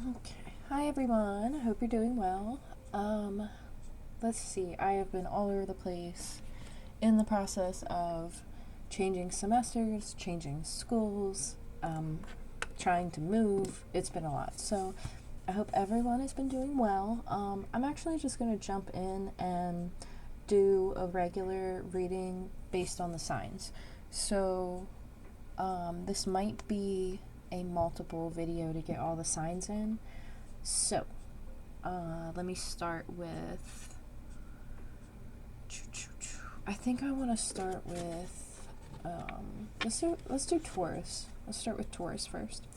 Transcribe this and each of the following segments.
Okay. Hi everyone. I hope you're doing well. Let's see. I have been all over the place in the process of changing semesters, changing schools, trying to move. It's been a lot. So I hope everyone has been doing well. I'm actually just going to jump in and do a regular reading based on the signs. So this might be a multiple video to get all the signs in. So, let me start with. I think I want to start with. Let's do Taurus. Let's start with Taurus first.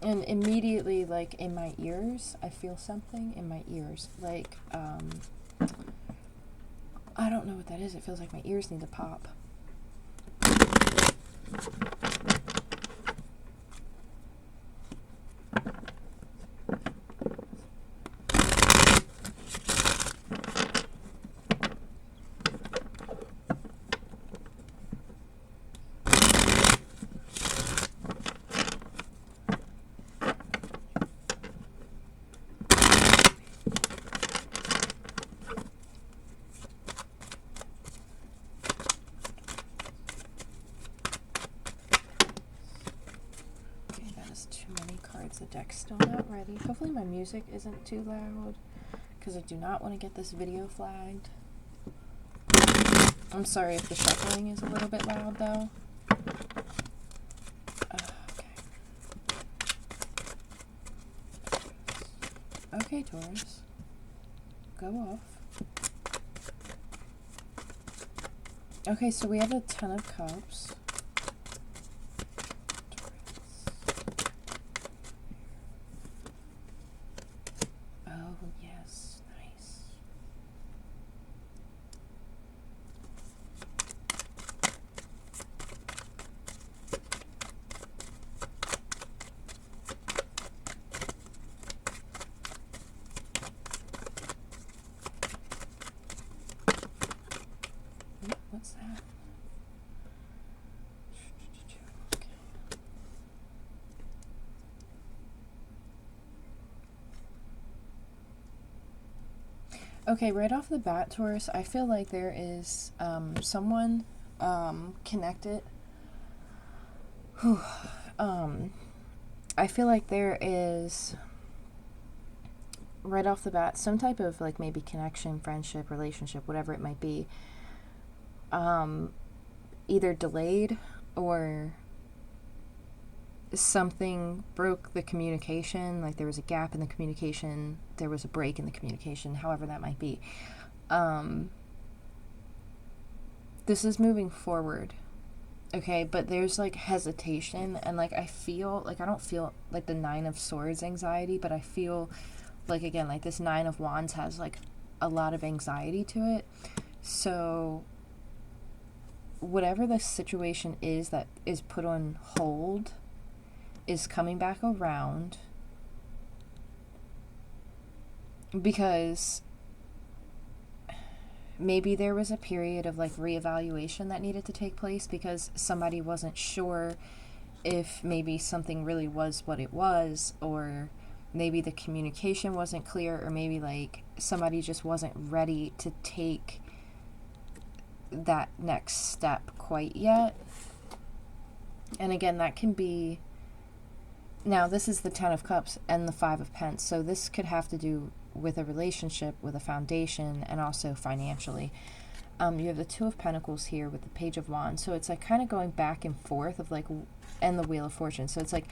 And immediately, like in my ears, I feel something in my ears. Like, I don't know what that is. It feels like my ears need to pop. The deck's still not ready. Hopefully my music isn't too loud, because I do not want to get this video flagged. I'm sorry if the shuffling is a little bit loud though. Okay, Taurus. Go off. Okay, so we have a Ten of Cups. What's that? Okay, right off the bat, Taurus, I feel like there is someone connected. I feel like there is, right off the bat, some type of like maybe connection, friendship, relationship, whatever it might be, either delayed or something broke the communication, like there was a gap in the communication, there was a break in the communication, however that might be. This is moving forward, okay, but there's like hesitation, and like I feel like I don't feel like the Nine of Swords anxiety, but I feel like, again, like this Nine of Wands has like a lot of anxiety to it. So whatever the situation is that is put on hold is coming back around, because maybe there was a period of like reevaluation that needed to take place, because somebody wasn't sure if maybe something really was what it was, or maybe the communication wasn't clear, or maybe like somebody just wasn't ready to take that next step quite yet. And again, that can be, now this is the Ten of Cups and the Five of Pentacles, so this could have to do with a relationship, with a foundation, and also financially. You have the Two of Pentacles here with the Page of Wands, so it's like kind of going back and forth of like, and the Wheel of Fortune, so it's like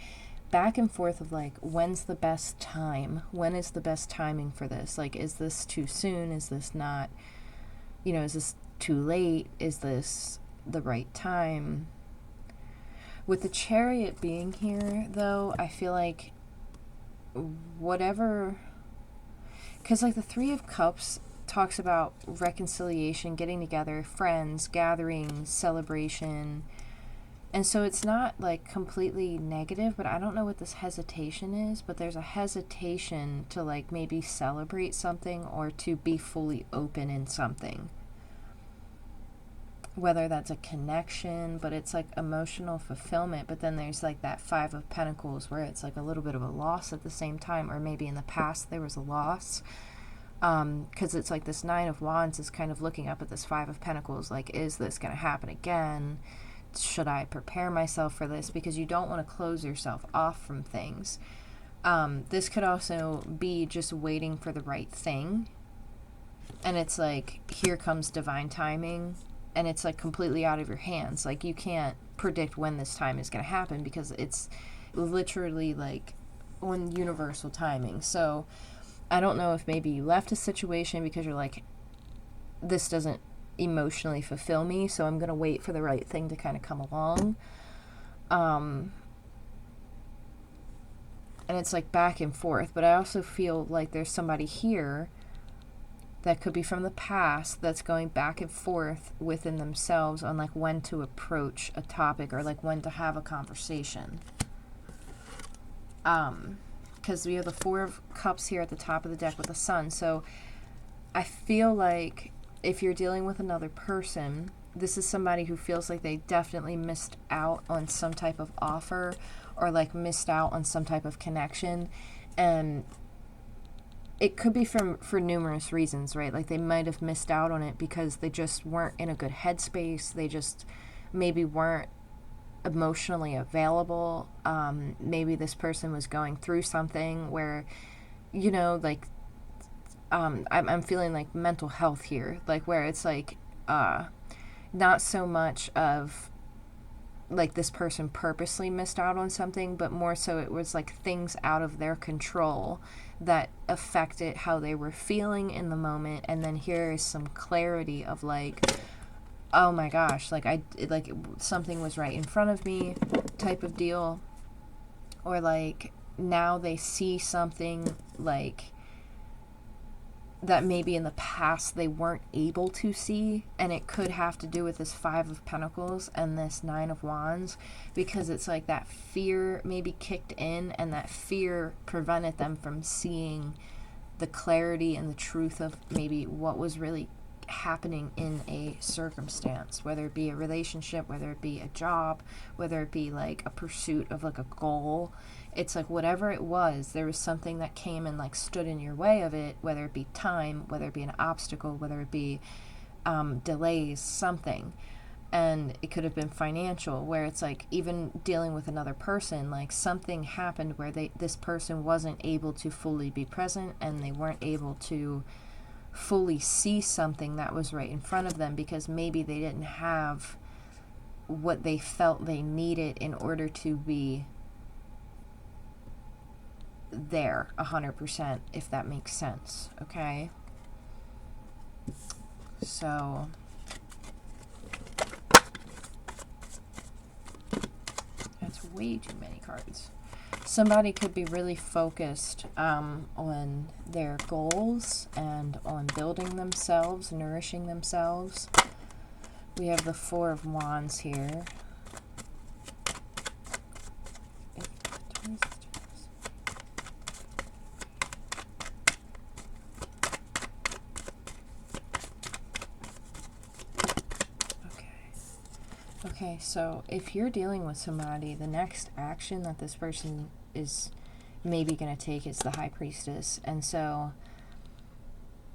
back and forth of like, when's the best time? When is the best timing for this? Like, is this too soon? Is this not, is this too late? Is this the right time? With the Chariot being here, though, I feel like whatever, because like the Three of Cups talks about reconciliation, getting together, friends, gatherings, celebration, and so it's not like completely negative, but I don't know what this hesitation is, but there's a hesitation to like maybe celebrate something or to be fully open in something. whether that's a connection, but it's like emotional fulfillment. But then there's like that Five of Pentacles where it's like a little bit of a loss at the same time, or maybe in the past there was a loss. Because it's like this Nine of Wands is kind of looking up at this Five of Pentacles, like, is this going to happen again? Should I prepare myself for this? Because you don't want to close yourself off from things. This could also be just waiting for the right thing. And it's like, here comes divine timing. And it's like completely out of your hands. Like, you can't predict when this time is going to happen because it's literally like on universal timing. So I don't know if maybe you left a situation because you're like, this doesn't emotionally fulfill me, so I'm going to wait for the right thing to kind of come along. And it's like back and forth. But I also feel like there's somebody here that could be from the past that's going back and forth within themselves on like when to approach a topic or like when to have a conversation. Because we have the Four of Cups here at the top of the deck with the Sun. So I feel like if you're dealing with another person, this is somebody who feels like they definitely missed out on some type of offer or like missed out on some type of connection. And it could be for numerous reasons, right? Like they might have missed out on it because they just weren't in a good headspace. They just maybe weren't emotionally available. Maybe this person was going through something where, you know, like, I'm feeling like mental health here, like where it's like, not so much of like this person purposely missed out on something, but more so it was like things out of their control that affected how they were feeling in the moment. And then here is some clarity of like, oh my gosh, like something was right in front of me type of deal. Or like now they see something like that maybe in the past they weren't able to see, and it could have to do with this Five of Pentacles and this Nine of Wands, because it's like that fear maybe kicked in, and that fear prevented them from seeing the clarity and the truth of maybe what was really happening in a circumstance, whether it be a relationship, whether it be a job, whether it be like a pursuit of like a goal. It's like whatever it was, there was something that came and like stood in your way of it, whether it be time, whether it be an obstacle, whether it be delays, something. And it could have been financial, where it's like even dealing with another person, like something happened where this person wasn't able to fully be present, and they weren't able to fully see something that was right in front of them because maybe they didn't have what they felt they needed in order to be there 100%, if that makes sense. Okay, so that's way too many cards. Somebody could be really focused on their goals and on building themselves, nourishing themselves. We have the Four of Wands here. Okay, so if you're dealing with somebody, the next action that this person is maybe going to take is the High Priestess. And so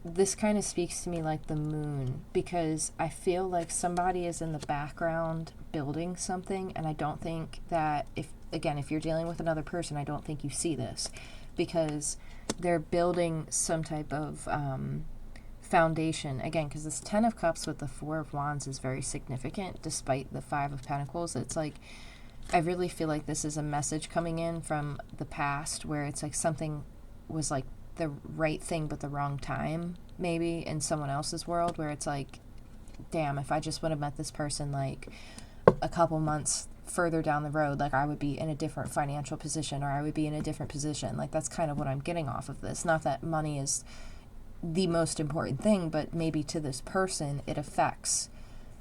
this kind of speaks to me like the moon, because I feel like somebody is in the background building something, and I don't think that if you're dealing with another person, I don't think you see this, because they're building some type of foundation, again, because this Ten of Cups with the Four of Wands is very significant despite the Five of Pentacles. It's like I really feel like this is a message coming in from the past where it's like something was like the right thing but the wrong time, maybe in someone else's world, where it's like, damn, if I just would have met this person like a couple months further down the road, like I would be in a different financial position, or I would be in a different position. Like that's kind of what I'm getting off of this. Not that money is the most important thing, but maybe to this person it affects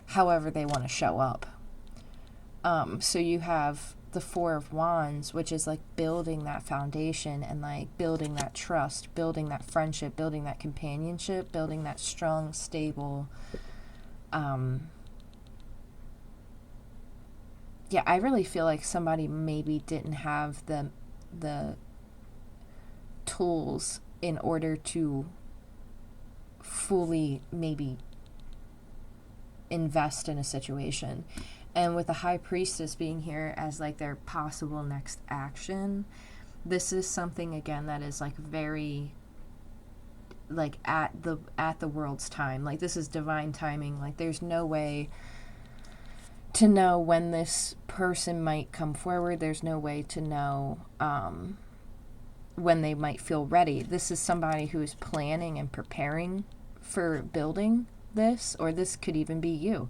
however they want to show up. So you have the Four of Wands, which is like building that foundation and like building that trust, building that friendship, building that companionship, building that strong, stable yeah, I really feel like somebody maybe didn't have the tools in order to fully maybe invest in a situation. And with the High Priestess being here as like their possible next action, this is something again that is like very like at the world's time. Like this is divine timing. Like there's no way to know when this person might come forward. There's no way to know when they might feel ready. This is somebody who is planning and preparing for building this, or this could even be you,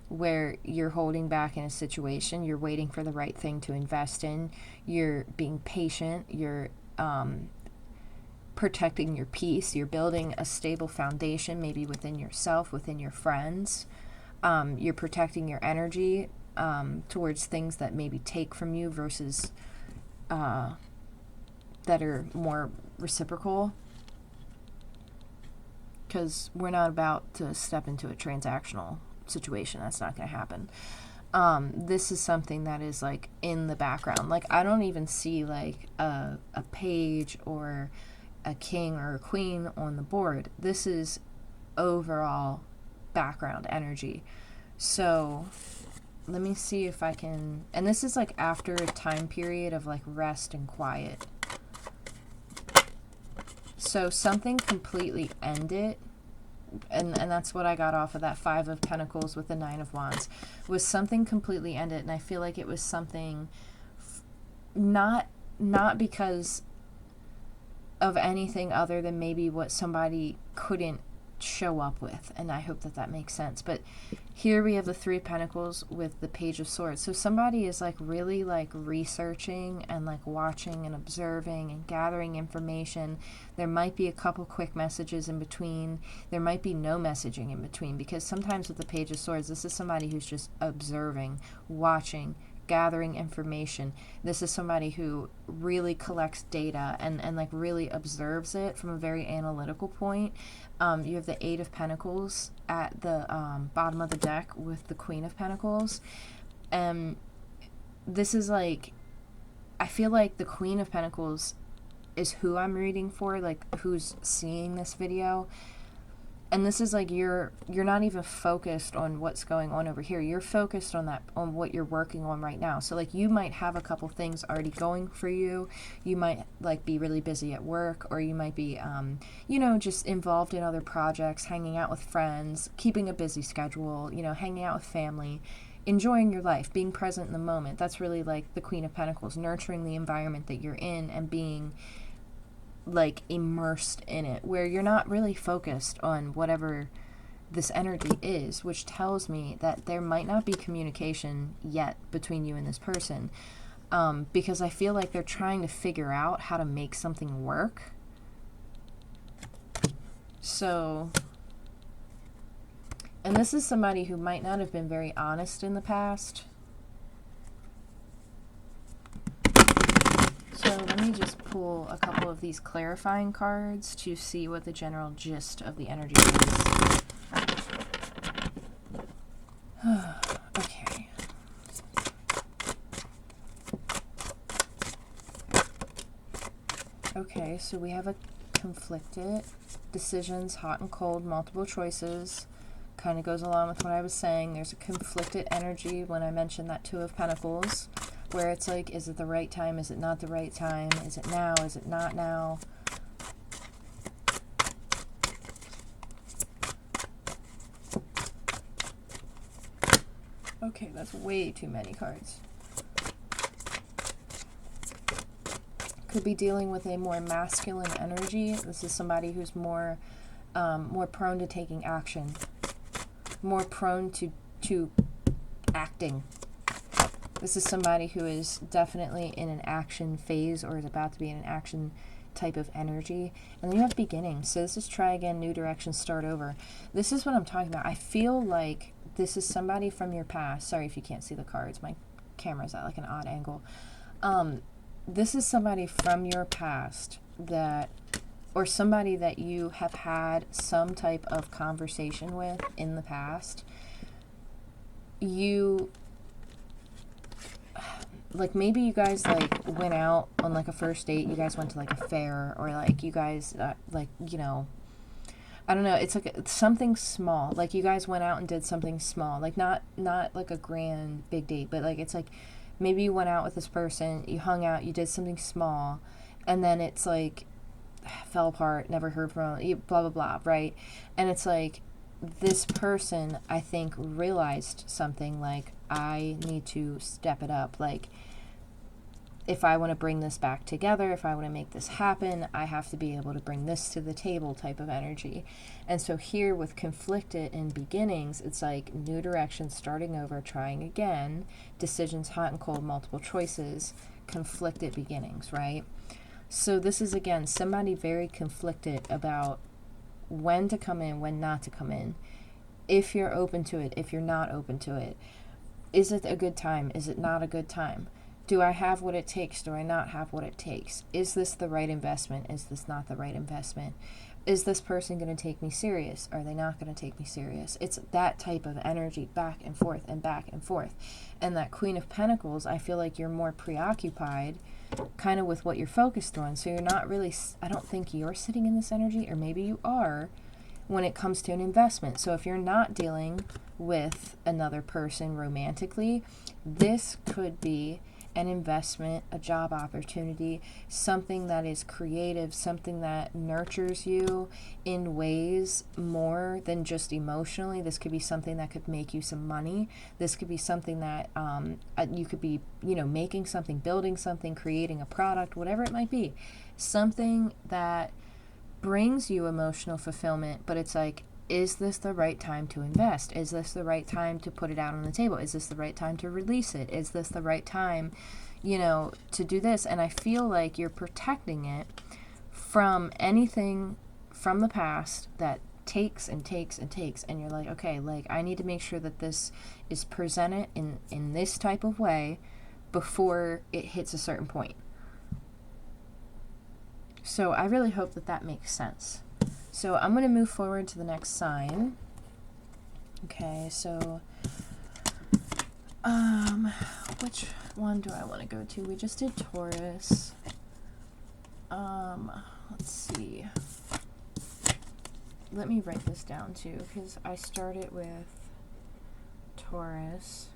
where you're holding back in a situation, you're waiting for the right thing to invest in, you're being patient, you're protecting your peace, you're building a stable foundation, maybe within yourself, within your friends. You're protecting your energy towards things that maybe take from you versus that are more reciprocal. Because we're not about to step into a transactional situation. That's not going to happen. This is something that is like in the background. Like I don't even see like a page or a king or a queen on the board. This is overall background energy. So let me see if I can, and this is like after a time period of like rest and quiet. So something completely ended, and that's what I got off of that Five of Pentacles with the Nine of Wands, was something completely ended. And I feel like it was something not because of anything other than maybe what somebody couldn't show up with. And I hope that that makes sense. But here we have the Three of Pentacles with the Page of Swords. So somebody is like really like researching and like watching and observing and gathering information. There might be a couple quick messages in between. There might be no messaging in between, because sometimes with the Page of Swords, this is somebody who's just observing, watching, gathering information. This is somebody who really collects data and like really observes it from a very analytical point. You have the Eight of Pentacles at the bottom of the deck with the Queen of Pentacles. And this is like, I feel like the Queen of Pentacles is who I'm reading for, like who's seeing this video. And this is like you're not even focused on what's going on over here. You're focused on what you're working on right now. So like you might have a couple things already going for you. You might like be really busy at work, or you might be just involved in other projects, hanging out with friends, keeping a busy schedule, hanging out with family, enjoying your life, being present in the moment. That's really like the Queen of Pentacles, nurturing the environment that you're in and being like immersed in it, where you're not really focused on whatever this energy is, which tells me that there might not be communication yet between you and this person, because I feel like they're trying to figure out how to make something work. So, and this is somebody who might not have been very honest in the past. So let me just pull a couple of these clarifying cards to see what the general gist of the energy is. Okay. Okay, so we have a conflicted decisions, hot and cold, multiple choices. Kind of goes along with what I was saying. There's a conflicted energy when I mentioned that Two of Pentacles, where it's like, is it the right time? Is it not the right time? Is it now? Is it not now? Okay, that's way too many cards. Could be dealing with a more masculine energy. This is somebody who's more prone to taking action, more prone to acting. This is somebody who is definitely in an action phase, or is about to be in an action type of energy. And then you have beginning. So this is try again, new direction, start over. This is what I'm talking about. I feel like this is somebody from your past. Sorry if you can't see the cards. My camera's at like an odd angle. This is somebody from your past or somebody that you have had some type of conversation with in the past. You like maybe you guys like went out on like a first date, you guys went to like a fair, or like you guys like, you know, I don't know, it's like something small. Like you guys went out and did something small. Like not like a grand big date, but like it's like maybe you went out with this person, you hung out, you did something small, and then it's like fell apart, never heard from, blah blah blah, right? And it's like this person, I think, realized something, like, I need to step it up. Like, if I want to bring this back together, if I want to make this happen, I have to be able to bring this to the table type of energy. And so here with conflicted in beginnings, it's like new direction, starting over, trying again, decisions hot and cold, multiple choices, conflicted beginnings, right? So this is, again, somebody very conflicted about when to come in, when not to come in, if you're open to it, if you're not open to it. Is it a good time? Is it not a good time? Do I have what it takes? Do I not have what it takes? Is this the right investment? Is this not the right investment? Is this person going to take me serious? Are they not going to take me serious? It's that type of energy, back and forth and back and forth. And that Queen of Pentacles, I feel like you're more preoccupied kind of with what you're focused on. So you're not really, I don't think you're sitting in this energy, or maybe you are, when it comes to an investment. So if you're not dealing with another person romantically, this could be an investment, a job opportunity, something that is creative, something that nurtures you in ways more than just emotionally. This could be something that could make you some money. This could be something that you could be, you know, making something, building something, creating a product, whatever it might be. Something that brings you emotional fulfillment, but it's like, is this the right time to invest? Is this the right time to put it out on the table? Is this the right time to release it? Is this the right time, you know, to do this? And I feel like you're protecting it from anything from the past that takes and takes and takes. And you're like, okay, like, I need to make sure that this is presented in this type of way before it hits a certain point. So I really hope that that makes sense. So I'm going to move forward to the next sign. Okay, so which one do I want to go to? We just did Taurus. Let's see. Let me write this down too, because I started with Taurus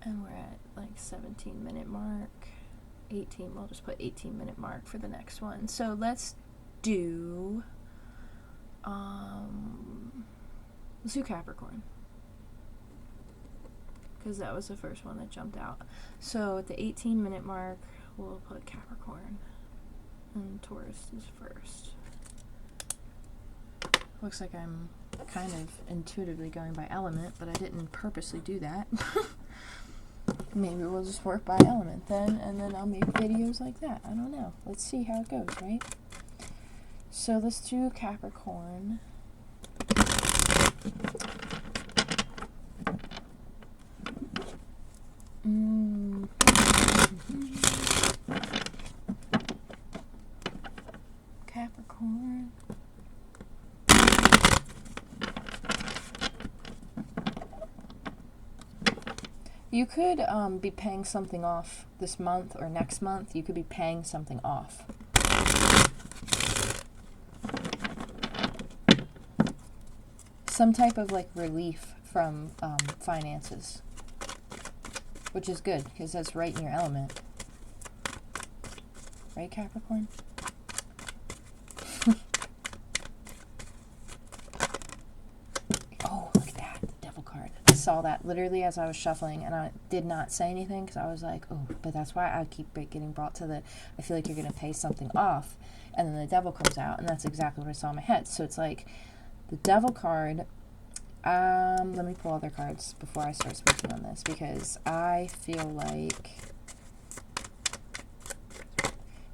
and we're at like 17-minute mark. 18, we'll just put 18-minute mark for the next one. So let's do let's do Capricorn, because that was the first one that jumped out. So at the 18-minute mark, we'll put Capricorn, and Taurus is first. Looks like I'm kind of intuitively going by element, but I didn't purposely do that. Maybe we'll just work by element then, and then I'll make videos like that. I don't know. Let's see how it goes, right? So let's do Capricorn. Capricorn. You could be paying something off this month or next month. You could be paying something off. Some type of like relief from finances, which is good because that's right in your element. Right, Capricorn? Oh, look at that, the Devil card. I saw that literally as I was shuffling, and I did not say anything because I was like, oh, but that's why I keep getting brought to the, I feel like you're going to pay something off, and then the Devil comes out, and that's exactly what I saw in my head. So it's like the Devil card. Let me pull other cards before I start speaking on this, because I feel like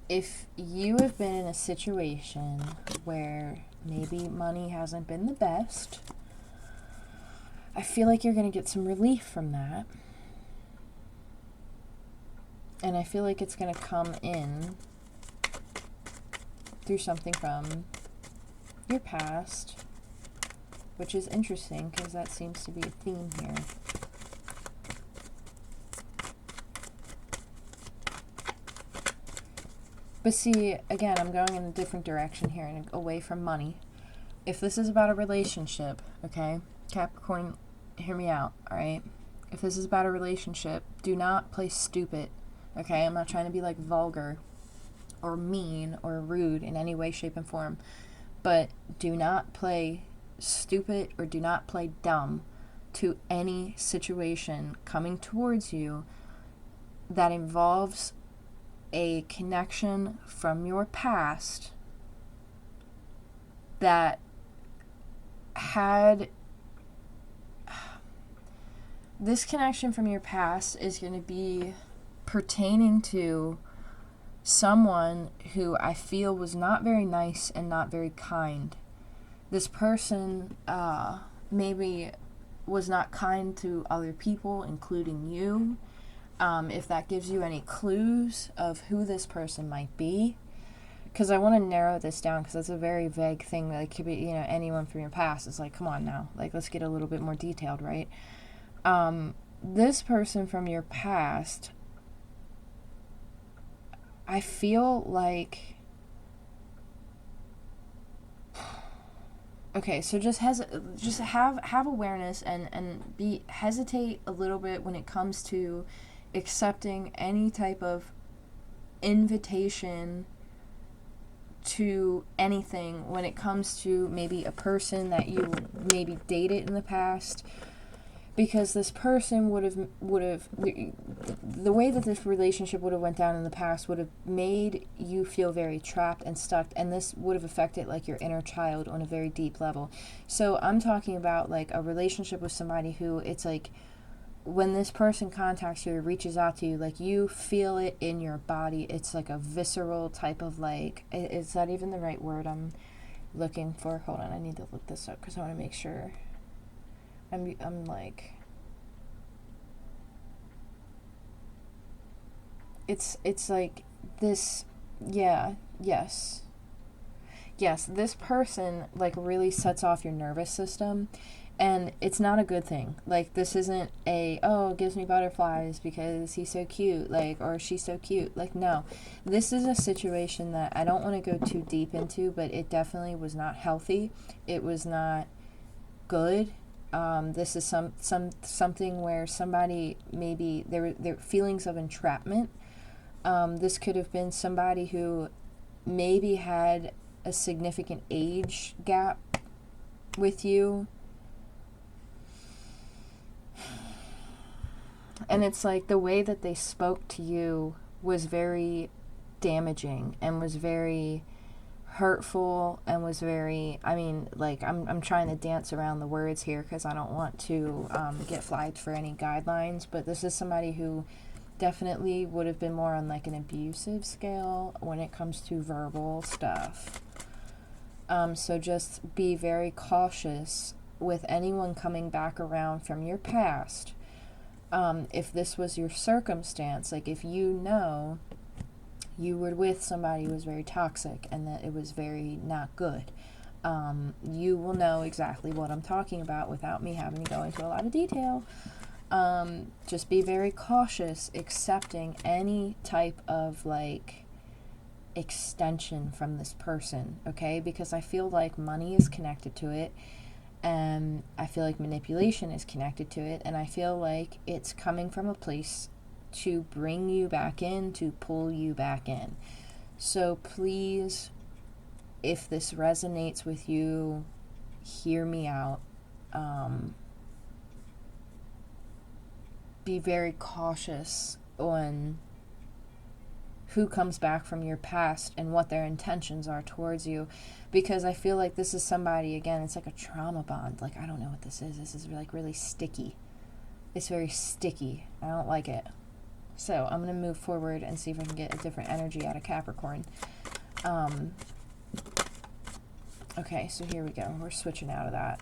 if you have been in a situation where maybe money hasn't been the best, I feel like you're going to get some relief from that. And I feel like it's going to come in through something from your past, which is interesting because that seems to be a theme here. But see, again, I'm going in a different direction here and away from money. If this is about a relationship, okay, Capricorn, hear me out, all right? If this is about a relationship, do not play stupid, okay? I'm not trying to be like vulgar or mean or rude in any way, shape, and form, but do not play stupid or do not play dumb to any situation coming towards you that involves a connection from your past that had this connection from your past is going to be pertaining to someone who I feel was not very nice and not very kind. This person maybe was not kind to other people, including you. If that gives you any clues of who this person might be, because I want to narrow this down, because it's a very vague thing that it could be, anyone from your past. It's like, come on now, like, let's get a little bit more detailed, right? This person from your past, I feel like, okay, so just have awareness and hesitate a little bit when it comes to accepting any type of invitation to anything when it comes to maybe a person that you maybe dated in the past, because this person would have the way that this relationship would have went down in the past would have made you feel very trapped and stuck, and this would have affected like your inner child on a very deep level. So I'm talking about like a relationship with somebody who it's like when this person contacts you or reaches out to you, like you feel it in your body. It's like a visceral type of like, is that even the right word I'm looking for? Hold on, I need to look this up because I want to make sure. I'm like, it's like this, yes, this person like really sets off your nervous system. And it's not a good thing. Like, this isn't it gives me butterflies because he's so cute, like, or she's so cute. Like, no. This is a situation that I don't want to go too deep into, but it definitely was not healthy. It was not good. This is something where somebody, maybe there were feelings of entrapment. This could have been somebody who maybe had a significant age gap with you. And it's like the way that they spoke to you was very damaging and was very hurtful and was very, I'm trying to dance around the words here because I don't want to get flagged for any guidelines, but this is somebody who definitely would have been more on like an abusive scale when it comes to verbal stuff. So just be very cautious with anyone coming back around from your past. If this was your circumstance, like if you know you were with somebody who was very toxic and that it was very not good, you will know exactly what I'm talking about without me having to go into a lot of detail. Just be very cautious accepting any type of like extension from this person, okay? Because I feel like money is connected to it. And I feel like manipulation is connected to it, and I feel like it's coming from a place to bring you back in, to pull you back in. So please, if this resonates with you, hear me out. Be very cautious on who comes back from your past and what their intentions are towards you, because I feel like this is somebody, again, it's like a trauma bond. Like, I don't know what this is. This is like really sticky. It's very sticky. I don't like it. So I'm going to move forward and see if I can get a different energy out of Capricorn. Okay, so here we go. We're switching out of that.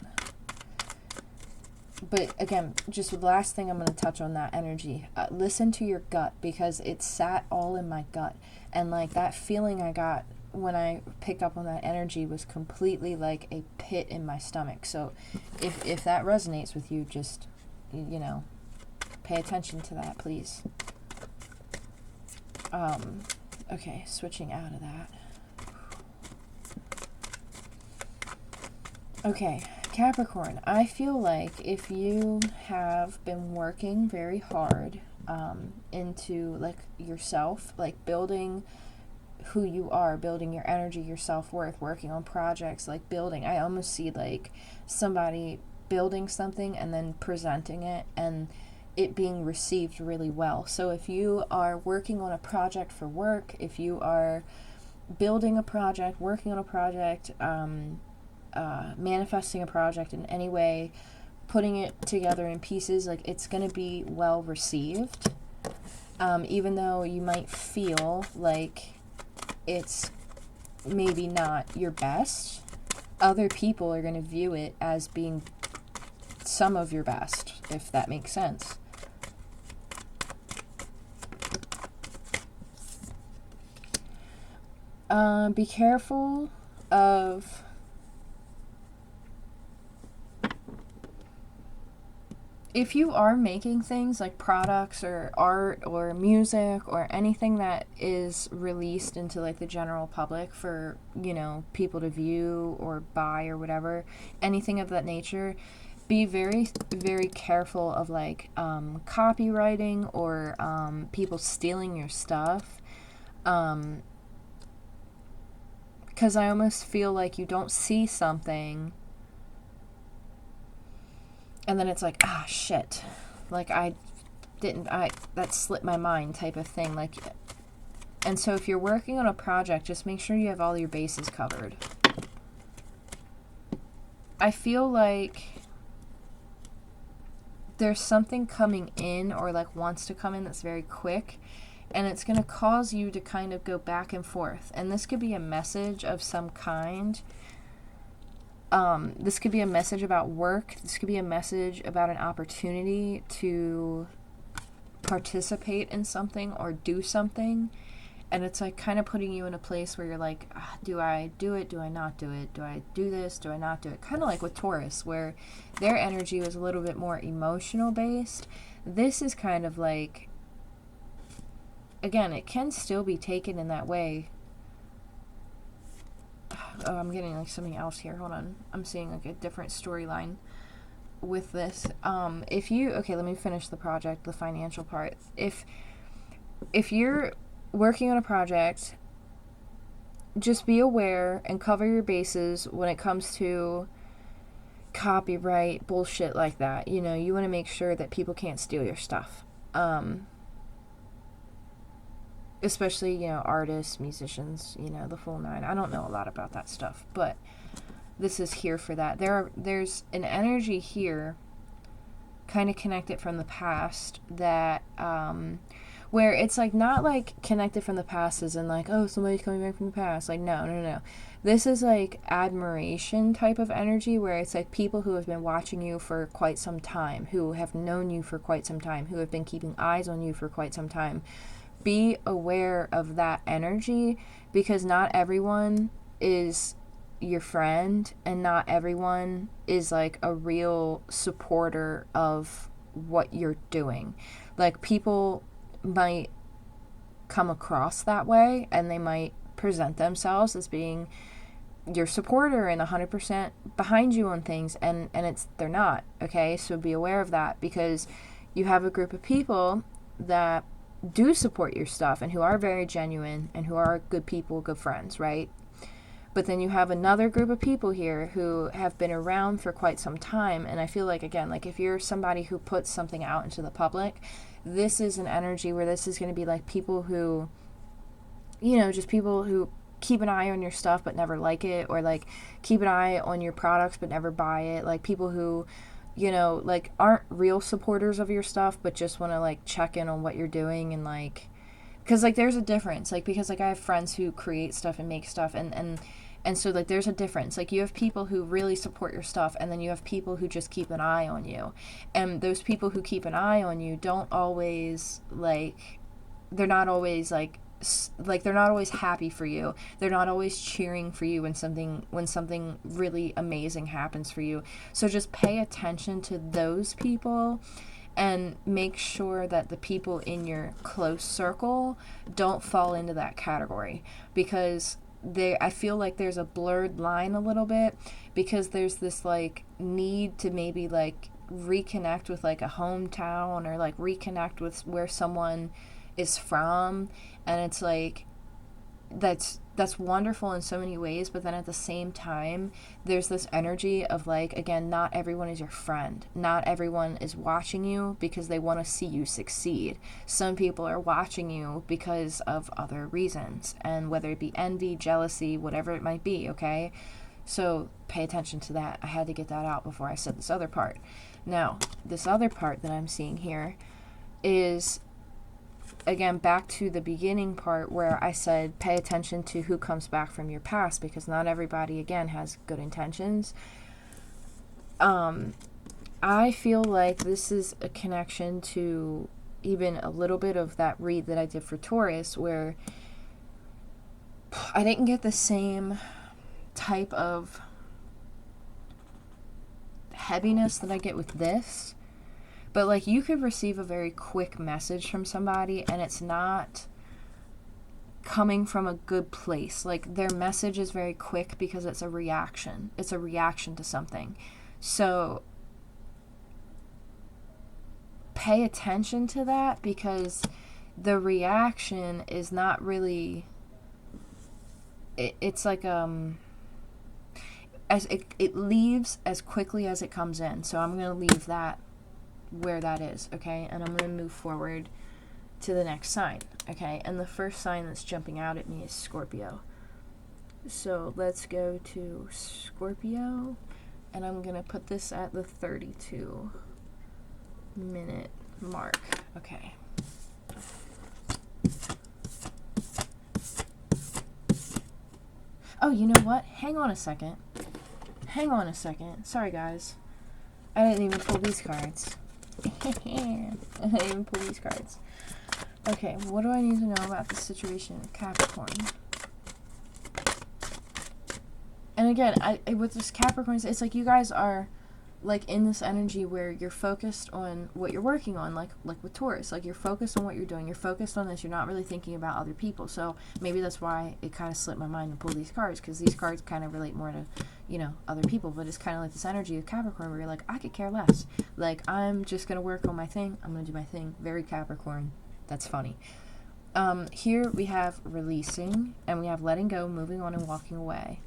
But again, just the last thing I'm going to touch on that energy. Listen to your gut, because it sat all in my gut. And like that feeling I got when I picked up on that energy was completely like a pit in my stomach. So if that resonates with you, just, pay attention to that, please. Okay, switching out of that. Okay, Capricorn, I feel like if you have been working very hard into like yourself, like building who you are, building your energy, your self-worth, working on projects, like building, I almost see like somebody building something and then presenting it and it being received really well. So if you are working on a project for work, if you are building a project, working on a project, manifesting a project in any way, putting it together in pieces, like it's going to be well received. Even though you might feel like it's maybe not your best, other people are going to view it as being some of your best, if that makes sense. Be careful of if you are making things like products or art or music or anything that is released into like the general public for, you know, people to view or buy or whatever, anything of that nature, be very, very careful of like copywriting or people stealing your stuff. Because I almost feel like you don't see something and then it's like, ah, shit. Like, that slipped my mind type of thing. Like, and so if you're working on a project, just make sure you have all your bases covered. I feel like there's something coming in or like wants to come in that's very quick, and it's going to cause you to kind of go back and forth. And this could be a message of some kind. This could be a message about work. This could be a message about an opportunity to participate in something or do something. And it's like kind of putting you in a place where you're like, do I do it? Do I not do it? Do I do this? Do I not do it? Kind of like with Taurus, where their energy was a little bit more emotional based. This is kind of like, again, it can still be taken in that way. Oh, I'm getting like something else here. Hold on. I'm seeing like a different storyline with this. Okay, let me finish the project, the financial part. If you're working on a project, just be aware and cover your bases when it comes to copyright, bullshit like that. You know, you want to make sure that people can't steal your stuff. Especially, you know, artists, musicians, you know, the full nine. I don't know a lot about that stuff, but this is here for that. There's an energy here, kind of connected from the past, that, where it's like not like connected from the past as in like, oh, somebody's coming back from the past. Like, no. This is like admiration type of energy where it's like people who have been watching you for quite some time, who have known you for quite some time, who have been keeping eyes on you for quite some time. Be aware of that energy, because not everyone is your friend and not everyone is like a real supporter of what you're doing. Like, people might come across that way and they might present themselves as being your supporter and 100% behind you on things, and they're not. Okay, so be aware of that, because you have a group of people that do support your stuff and who are very genuine and who are good people, good friends, right? But then you have another group of people here who have been around for quite some time, and I feel like, again, like if you're somebody who puts something out into the public, this is an energy where this is going to be like people who, you know, just people who keep an eye on your stuff but never like it, or like keep an eye on your products but never buy it, like people who, you know, like aren't real supporters of your stuff but just want to like check in on what you're doing. And like, because like there's a difference, like, because like I have friends who create stuff and make stuff, and so like there's a difference. Like, you have people who really support your stuff, and then you have people who just keep an eye on you, and those people who keep an eye on you don't always like, they're not always like they're not always happy for you. They're not always cheering for you when something really amazing happens for you. So just pay attention to those people And make sure that the people in your close circle don't fall into that category, because I feel like there's a blurred line a little bit, because there's this like need to maybe like reconnect with like a hometown, or like reconnect with where someone is from, and it's like that's wonderful in so many ways, but then at the same time there's this energy of like, again, not everyone is your friend, not everyone is watching you because they want to see you succeed. Some people are watching you because of other reasons, and whether it be envy, jealousy, whatever it might be, okay? So pay attention to that. I had to get that out before I said this other part. Now, this other part that I'm seeing here is, again, back to the beginning part where I said pay attention to who comes back from your past, because not everybody, again, has good intentions. I feel like this is a connection to even a little bit of that read that I did for Taurus, where I didn't get the same type of heaviness that I get with this. But, like, you could receive a very quick message from somebody, and it's not coming from a good place. Like, their message is very quick because it's a reaction. It's a reaction to something. So, pay attention to that, because the reaction is not really... It's like, as it leaves as quickly as it comes in. So, I'm going to leave that where that is, okay? And I'm going to move forward to the next sign, okay? And the first sign that's jumping out at me is Scorpio. So let's go to Scorpio, and I'm going to put this at the 32-minute mark, okay? Oh, you know what? Hang on a second. Sorry, guys. I didn't even pull these cards. I didn't even pull these cards. Okay, what do I need to know about the situation of Capricorn? And again, with this Capricorn, it's like you guys are like in this energy where you're focused on what you're working on, like with Taurus. Like, you're focused on what you're doing. You're focused on this. You're not really thinking about other people. So maybe that's why it kind of slipped my mind to pull these cards, because these cards kind of relate more to, you know, other people. But it's kind of like this energy of Capricorn where you're like, I could care less. Like, I'm just going to work on my thing. I'm going to do my thing. Very Capricorn. That's funny. Here we have releasing, and we have letting go, moving on, and walking away.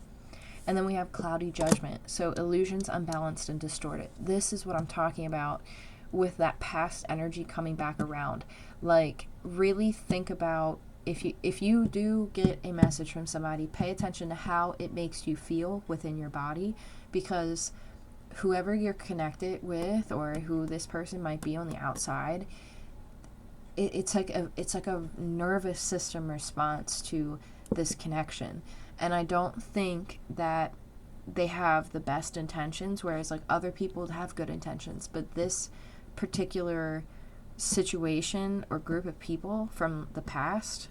And then we have cloudy judgment. So illusions, unbalanced, and distorted. This is what I'm talking about with that past energy coming back around. Like, really think about, if you do get a message from somebody, pay attention to how it makes you feel within your body, because whoever you're connected with, or who this person might be on the outside, it's like a nervous system response to this connection. And I don't think that they have the best intentions, whereas like other people have good intentions. But this particular situation or group of people from the past,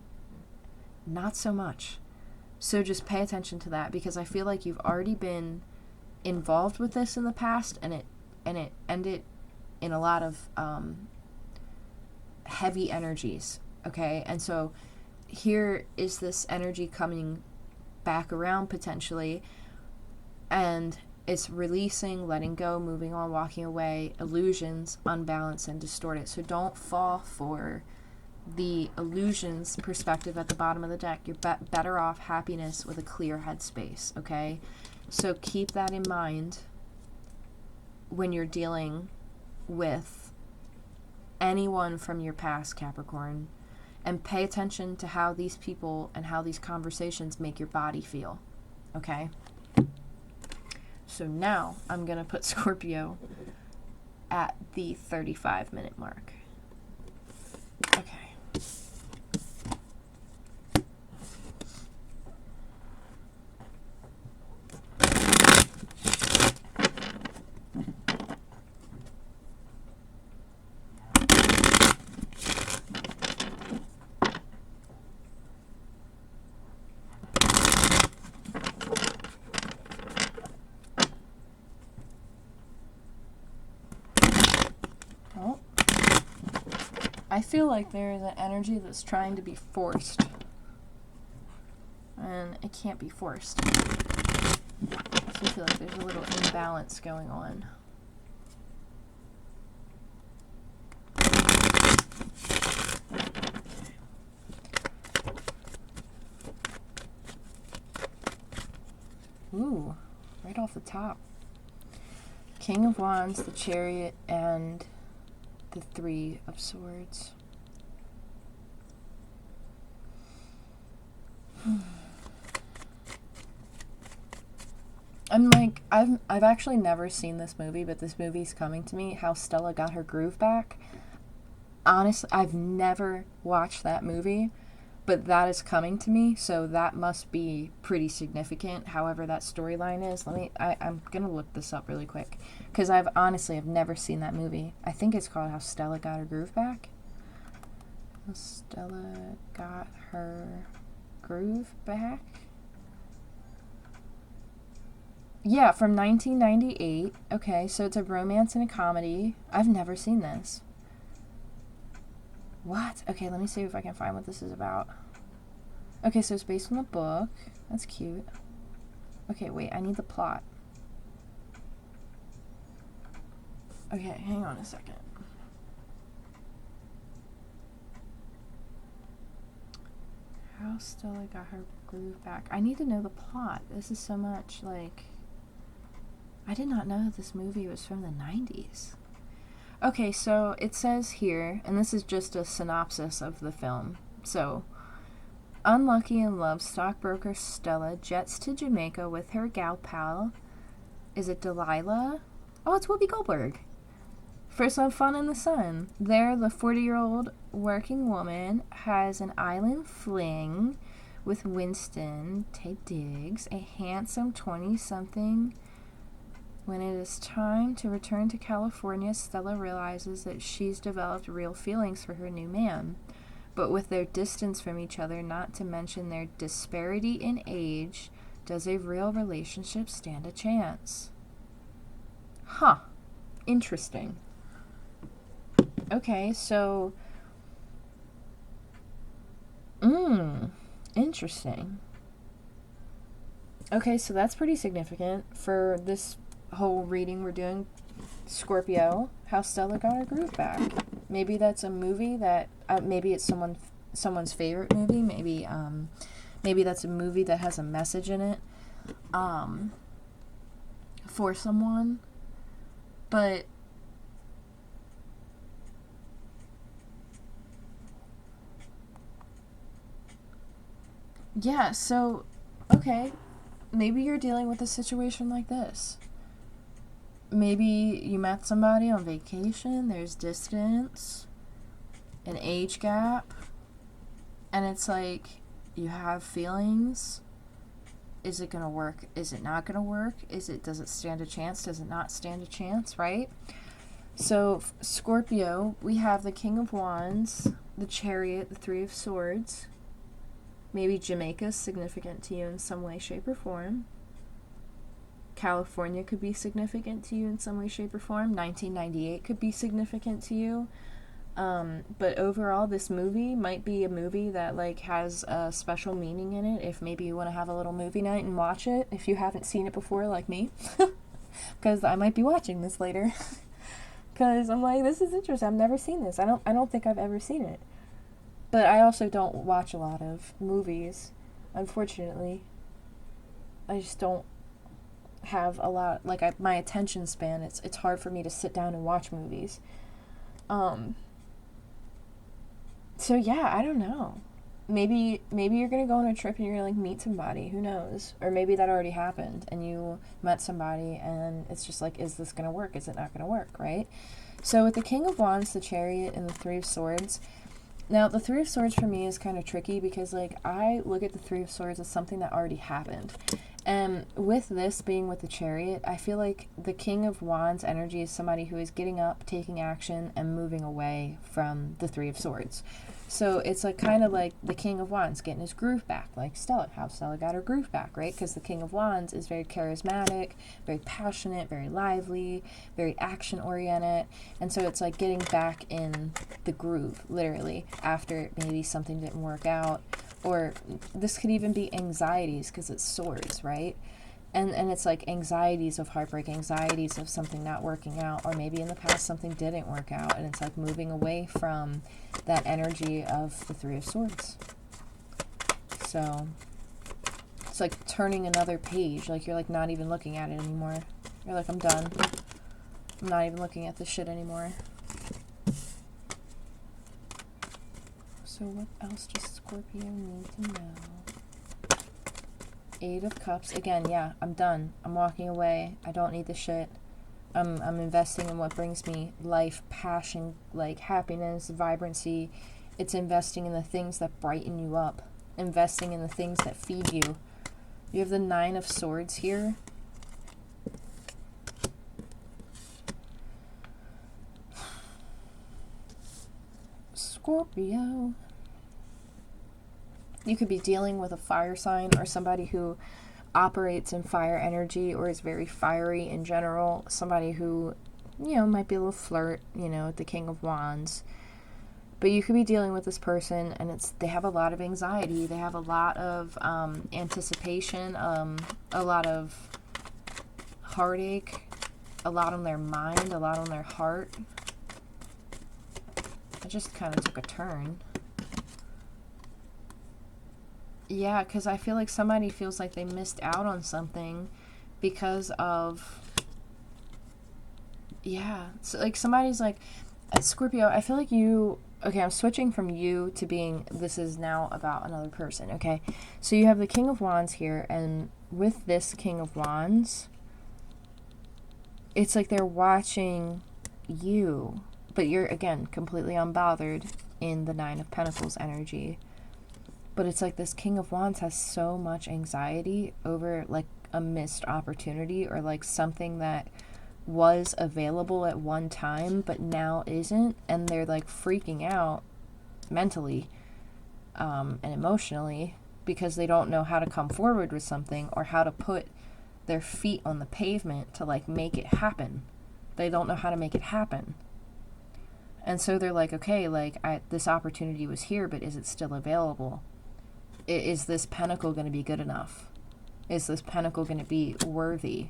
not so much. So just pay attention to that, because I feel like you've already been involved with this in the past, and it ended in a lot of heavy energies, okay? And so here is this energy coming back around potentially, and it's releasing, letting go, moving on, walking away, illusions, unbalanced, and distorted. So don't fall for the illusions perspective at the bottom of the deck. You're better off happiness with a clear headspace, okay? So keep that in mind when you're dealing with anyone from your past, Capricorn. And pay attention to how these people and how these conversations make your body feel. Okay? So now I'm going to put Scorpio at the 35-minute mark. Okay. I feel like there is an energy that's trying to be forced. And it can't be forced. So I feel like there's a little imbalance going on. Ooh, right off the top. King of Wands, the Chariot, and the Three of Swords. I'm like, I've actually never seen this movie, but this movie's coming to me, How Stella Got Her Groove Back. Honestly, I've never watched that movie, but that is coming to me, so that must be pretty significant, however that storyline is. I'm gonna look this up really quick, because I've never seen that movie. I think it's called How Stella Got Her Groove Back. How Stella Got Her Groove Back? Yeah, from 1998. Okay, so it's a romance and a comedy. I've never seen this. What? Okay, let me see if I can find what this is about. Okay, so it's based on the book. That's cute. Okay, wait, I need the plot. Okay, hang on a second. How Stella Got Her Groove Back. I need to know the plot. This is so much, like... I did not know that this movie was from the 90s. Okay, so it says here, and this is just a synopsis of the film. So, unlucky in love, stockbroker Stella jets to Jamaica with her gal pal. Is it Delilah? Oh, it's Whoopi Goldberg. For some fun in the sun. There, the 40-year-old working woman has an island fling with Winston, Taye Diggs, a handsome 20-something. When it is time to return to California, Stella realizes that she's developed real feelings for her new man. But with their distance from each other, not to mention their disparity in age, does a real relationship stand a chance? Huh. Interesting. Okay, so... Interesting. Okay, so that's pretty significant for this whole reading we're doing. Scorpio, How Stella Got Her Groove Back. Maybe that's a movie that... maybe it's someone's favorite movie. Maybe that's a movie that has a message in it for someone. But... yeah, so... okay. Maybe you're dealing with a situation like this. Maybe you met somebody on vacation, there's distance, an age gap, and it's like, you have feelings. Is it gonna work? Is it not gonna work? Does it stand a chance? Does it not stand a chance, right? So, Scorpio, we have the King of Wands, the Chariot, the Three of Swords. Maybe Jamaica is significant to you in some way, shape, or form. California could be significant to you in some way, shape, or form. 1998 could be significant to you. But overall, this movie might be a movie that like has a special meaning in it. If maybe you want to have a little movie night and watch it, if you haven't seen it before, like me, because I might be watching this later. Because I'm like, this is interesting. I've never seen this. I don't think I've ever seen it. But I also don't watch a lot of movies, unfortunately. I just don't have a lot, like, my attention span, it's hard for me to sit down and watch movies. So yeah, I don't know. Maybe you're gonna go on a trip and you're gonna, like, meet somebody, who knows? Or maybe that already happened, and you met somebody, and it's just like, is this gonna work? Is it not gonna work, right? So with the King of Wands, the Chariot, and the Three of Swords, now, the Three of Swords for me is kind of tricky because, like, I look at the Three of Swords as something that already happened. And with this being with the Chariot, I feel like the King of Wands energy is somebody who is getting up, taking action, and moving away from the Three of Swords. So it's like kind of like the King of Wands getting his groove back, like Stella, how Stella got her groove back, right? Because the King of Wands is very charismatic, very passionate, very lively, very action oriented. And so it's like getting back in the groove, literally, after maybe something didn't work out. Or this could even be anxieties because it's swords, right? And it's like anxieties of heartbreak, anxieties of something not working out, or maybe in the past something didn't work out, and it's like moving away from that energy of the Three of Swords. So it's like turning another page, like you're like not even looking at it anymore. You're like, I'm done. I'm not even looking at this shit anymore. So what else does Scorpio need to know? Eight of Cups. Again, yeah, I'm done. I'm walking away. I don't need the shit. I'm investing in what brings me life, passion, like happiness, vibrancy. It's investing in the things that brighten you up. Investing in the things that feed you. You have the Nine of Swords here. Scorpio. You could be dealing with a fire sign or somebody who operates in fire energy or is very fiery in general. Somebody who, you know, might be a little flirt, you know, the King of Wands. But you could be dealing with this person and they have a lot of anxiety. They have a lot of anticipation, a lot of heartache, a lot on their mind, a lot on their heart. It just kind of took a turn. Yeah, because I feel like somebody feels like they missed out on something because of, yeah. So like somebody's like, Scorpio, I feel like you, okay, I'm switching from you to being, this is now about another person, okay? So you have the King of Wands here, and with this King of Wands, it's like they're watching you, but you're, again, completely unbothered in the Nine of Pentacles energy. But it's like this King of Wands has so much anxiety over like a missed opportunity or like something that was available at one time but now isn't, and they're like freaking out mentally and emotionally because they don't know how to come forward with something or how to put their feet on the pavement to like make it happen. They don't know how to make it happen. And so they're like, okay, like this opportunity was here, but is it still available? Is this pentacle going to be good enough? Is this pentacle going to be worthy?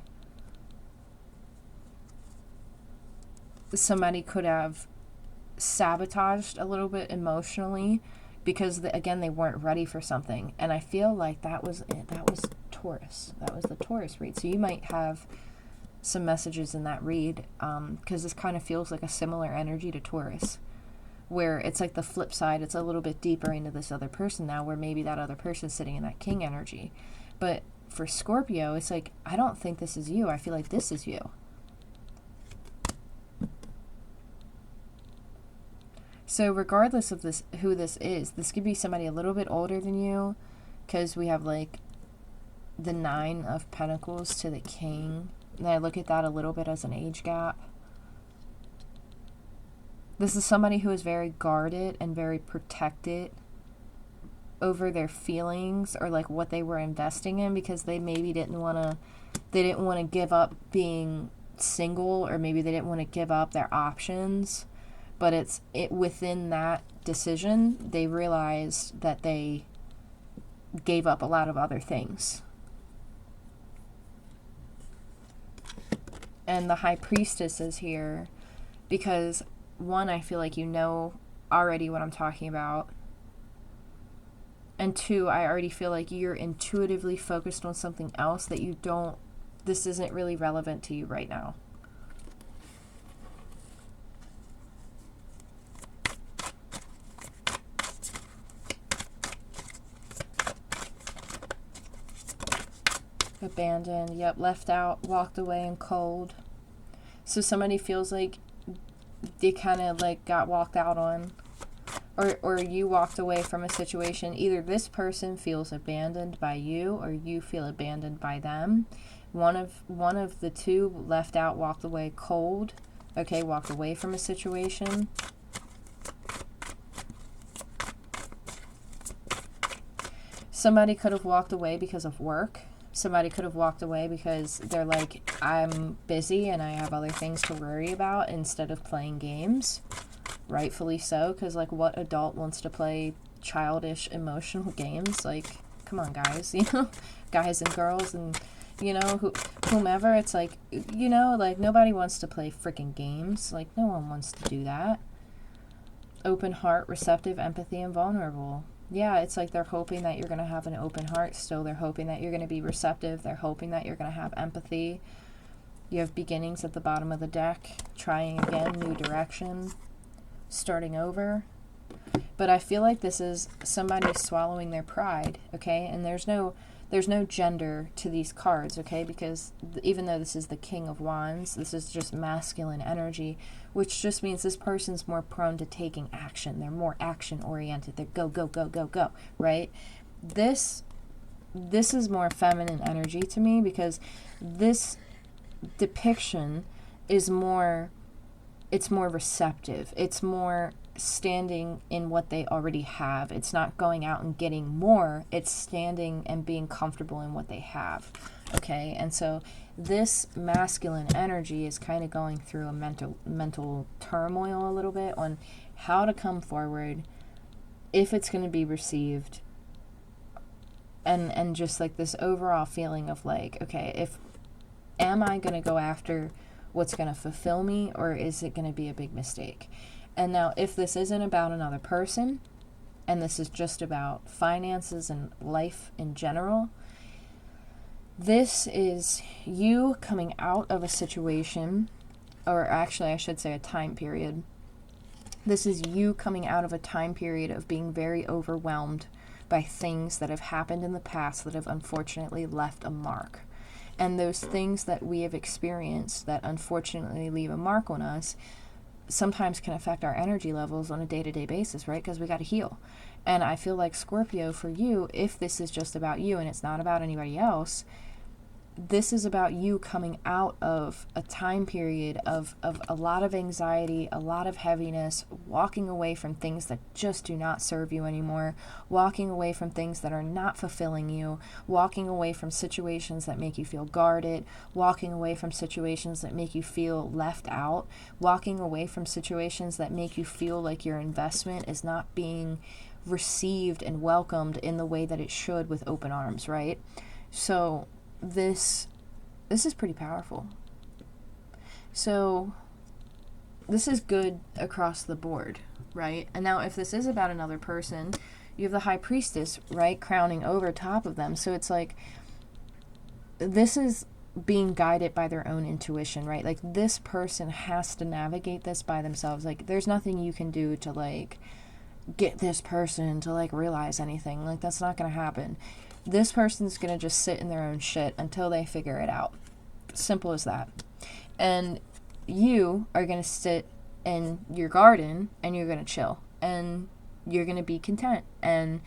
Somebody could have sabotaged a little bit emotionally because, again, they weren't ready for something. And I feel like that was Taurus. That was the Taurus read. So you might have some messages in that read because this kind of feels like a similar energy to Taurus, where it's like the flip side. It's a little bit deeper into this other person now, where maybe that other person's sitting in that King energy. But for Scorpio, it's like, I don't think this is you. I feel like this is you. So regardless of this, who this is, this could be somebody a little bit older than you, because we have like the Nine of Pentacles to the King. And I look at that a little bit as an age gap. This is somebody who is very guarded and very protected over their feelings or like what they were investing in, because they maybe didn't want to give up being single, or maybe they didn't want to give up their options. But within that decision, they realized that they gave up a lot of other things. And the High Priestess is here because, one, I feel like you know already what I'm talking about. And two, I already feel like you're intuitively focused on something else that this isn't really relevant to you right now. Abandoned, yep, left out, walked away in cold. So somebody feels like they kind of like got walked out on, or you walked away from a situation. Either this person feels abandoned by you, or you feel abandoned by them. One of the two, left out, walked away cold. Okay, walked away from a situation. somebody could have walked away because of work. Somebody could have walked away because they're like, I'm busy and I have other things to worry about instead of playing games. Rightfully so, because like what adult wants to play childish emotional games? Like, come on guys, you know, guys and girls and, you know, whomever. It's like, you know, like nobody wants to play freaking games. Like no one wants to do that. Open heart, receptive, empathy, and vulnerable. Yeah, it's like they're hoping that you're going to have an open heart still. They're hoping that you're going to be receptive. They're hoping that you're going to have empathy. You have beginnings at the bottom of the deck. Trying again, new direction. Starting over. But I feel like this is somebody swallowing their pride, okay? And there's no gender to these cards, okay? Because even though this is the King of Wands, this is just masculine energy, which just means this person's more prone to taking action. They're more action-oriented. They're go, go, go, go, go, right? This is more feminine energy to me because this depiction is more, it's more receptive. It's more standing in what they already have. It's not going out and getting more. It's standing and being comfortable in what they have. Okay, and so this masculine energy is kind of going through a mental turmoil a little bit on how to come forward, if it's going to be received, and just like this overall feeling of like, okay, am I going to go after what's going to fulfill me, or is it going to be a big mistake? And now, if this isn't about another person, and this is just about finances and life in general, this is you coming out of a situation, or actually I should say a time period. This is you coming out of a time period of being very overwhelmed by things that have happened in the past that have unfortunately left a mark. And those things that we have experienced that unfortunately leave a mark on us sometimes can affect our energy levels on a day-to-day basis, right? Because we got to heal. And I feel like Scorpio, for you, if this is just about you and it's not about anybody else, this is about you coming out of a time period of a lot of anxiety, a lot of heaviness, walking away from things that just do not serve you anymore, walking away from things that are not fulfilling you, walking away from situations that make you feel guarded, walking away from situations that make you feel left out, walking away from situations that make you feel like your investment is not being received and welcomed in the way that it should with open arms, right? So this is pretty powerful. So this is good across the board, right? And now if this is about another person, you have the High Priestess, right, crowning over top of them. So it's like, this is being guided by their own intuition, right? Like this person has to navigate this by themselves. Like there's nothing you can do to like get this person to like realize anything. Like that's not going to happen. This person's going to just sit in their own shit until they figure it out. Simple as that. And you are going to sit in your garden and you're going to chill. And you're going to be content. And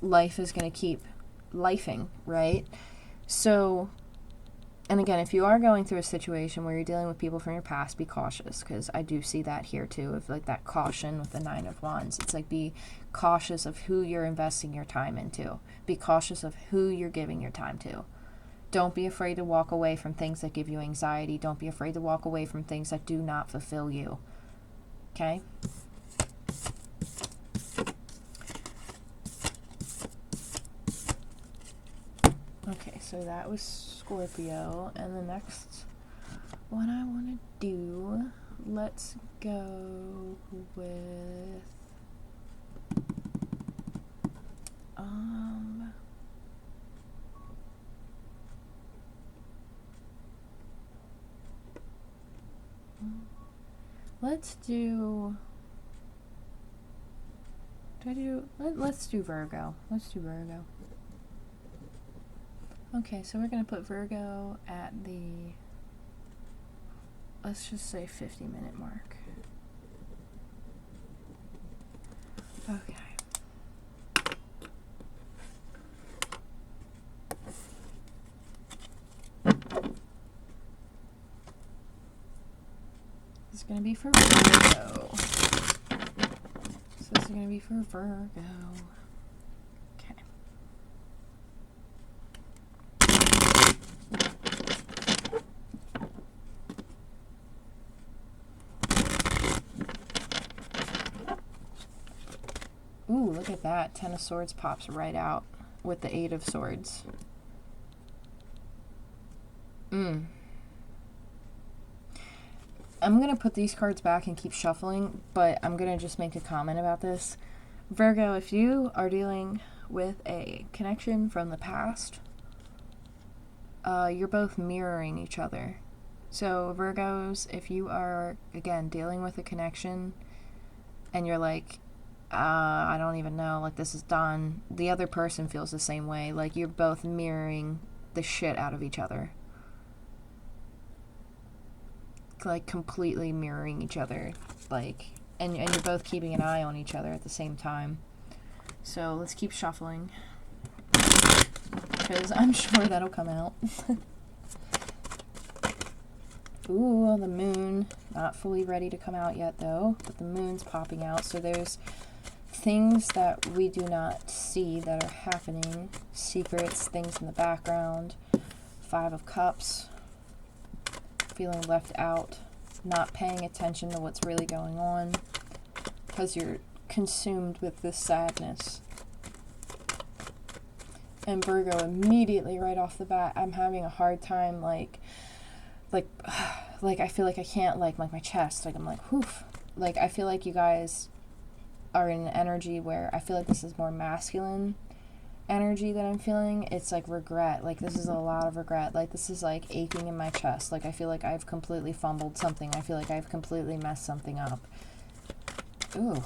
life is going to keep lifing, right? So, and again, if you are going through a situation where you're dealing with people from your past, be cautious, because I do see that here too, of like that caution with the Nine of Wands. It's like, be cautious of who you're investing your time into. Be cautious of who you're giving your time to. Don't be afraid to walk away from things that give you anxiety. Don't be afraid to walk away from things that do not fulfill you. Okay? Okay, so that was Scorpio. And the next one I want to do, let's go with let's do Virgo. Let's do Virgo. Okay, so we're going to put Virgo at the, let's just say 50-minute mark. Okay. This is going to be for Virgo. So this is going to be for Virgo. Okay. that, Ten of Swords pops right out with the Eight of Swords. I'm going to put these cards back and keep shuffling, but I'm going to just make a comment about this. Virgo, if you are dealing with a connection from the past, you're both mirroring each other. So Virgos, if you are, again, dealing with a connection and you're like, I don't even know, like, this is done, the other person feels the same way. Like, you're both mirroring the shit out of each other. Like, completely mirroring each other. Like, and you're both keeping an eye on each other at the same time. So let's keep shuffling, because I'm sure that'll come out. Ooh, the moon. Not fully ready to come out yet, though. But the moon's popping out. So there's things that we do not see that are happening. Secrets, things in the background. Five of Cups. Feeling left out. Not paying attention to what's really going on. Because you're consumed with this sadness. And Virgo, immediately right off the bat, I'm having a hard time, like I feel like I can't, like my chest, like I'm like, whew. Like, I feel like you guys are in an energy where I feel like this is more masculine energy that I'm feeling. It's like regret. Like, this is a lot of regret. Like, this is like aching in my chest. Like, I feel like I've completely fumbled something. I feel like I've completely messed something up. Ooh,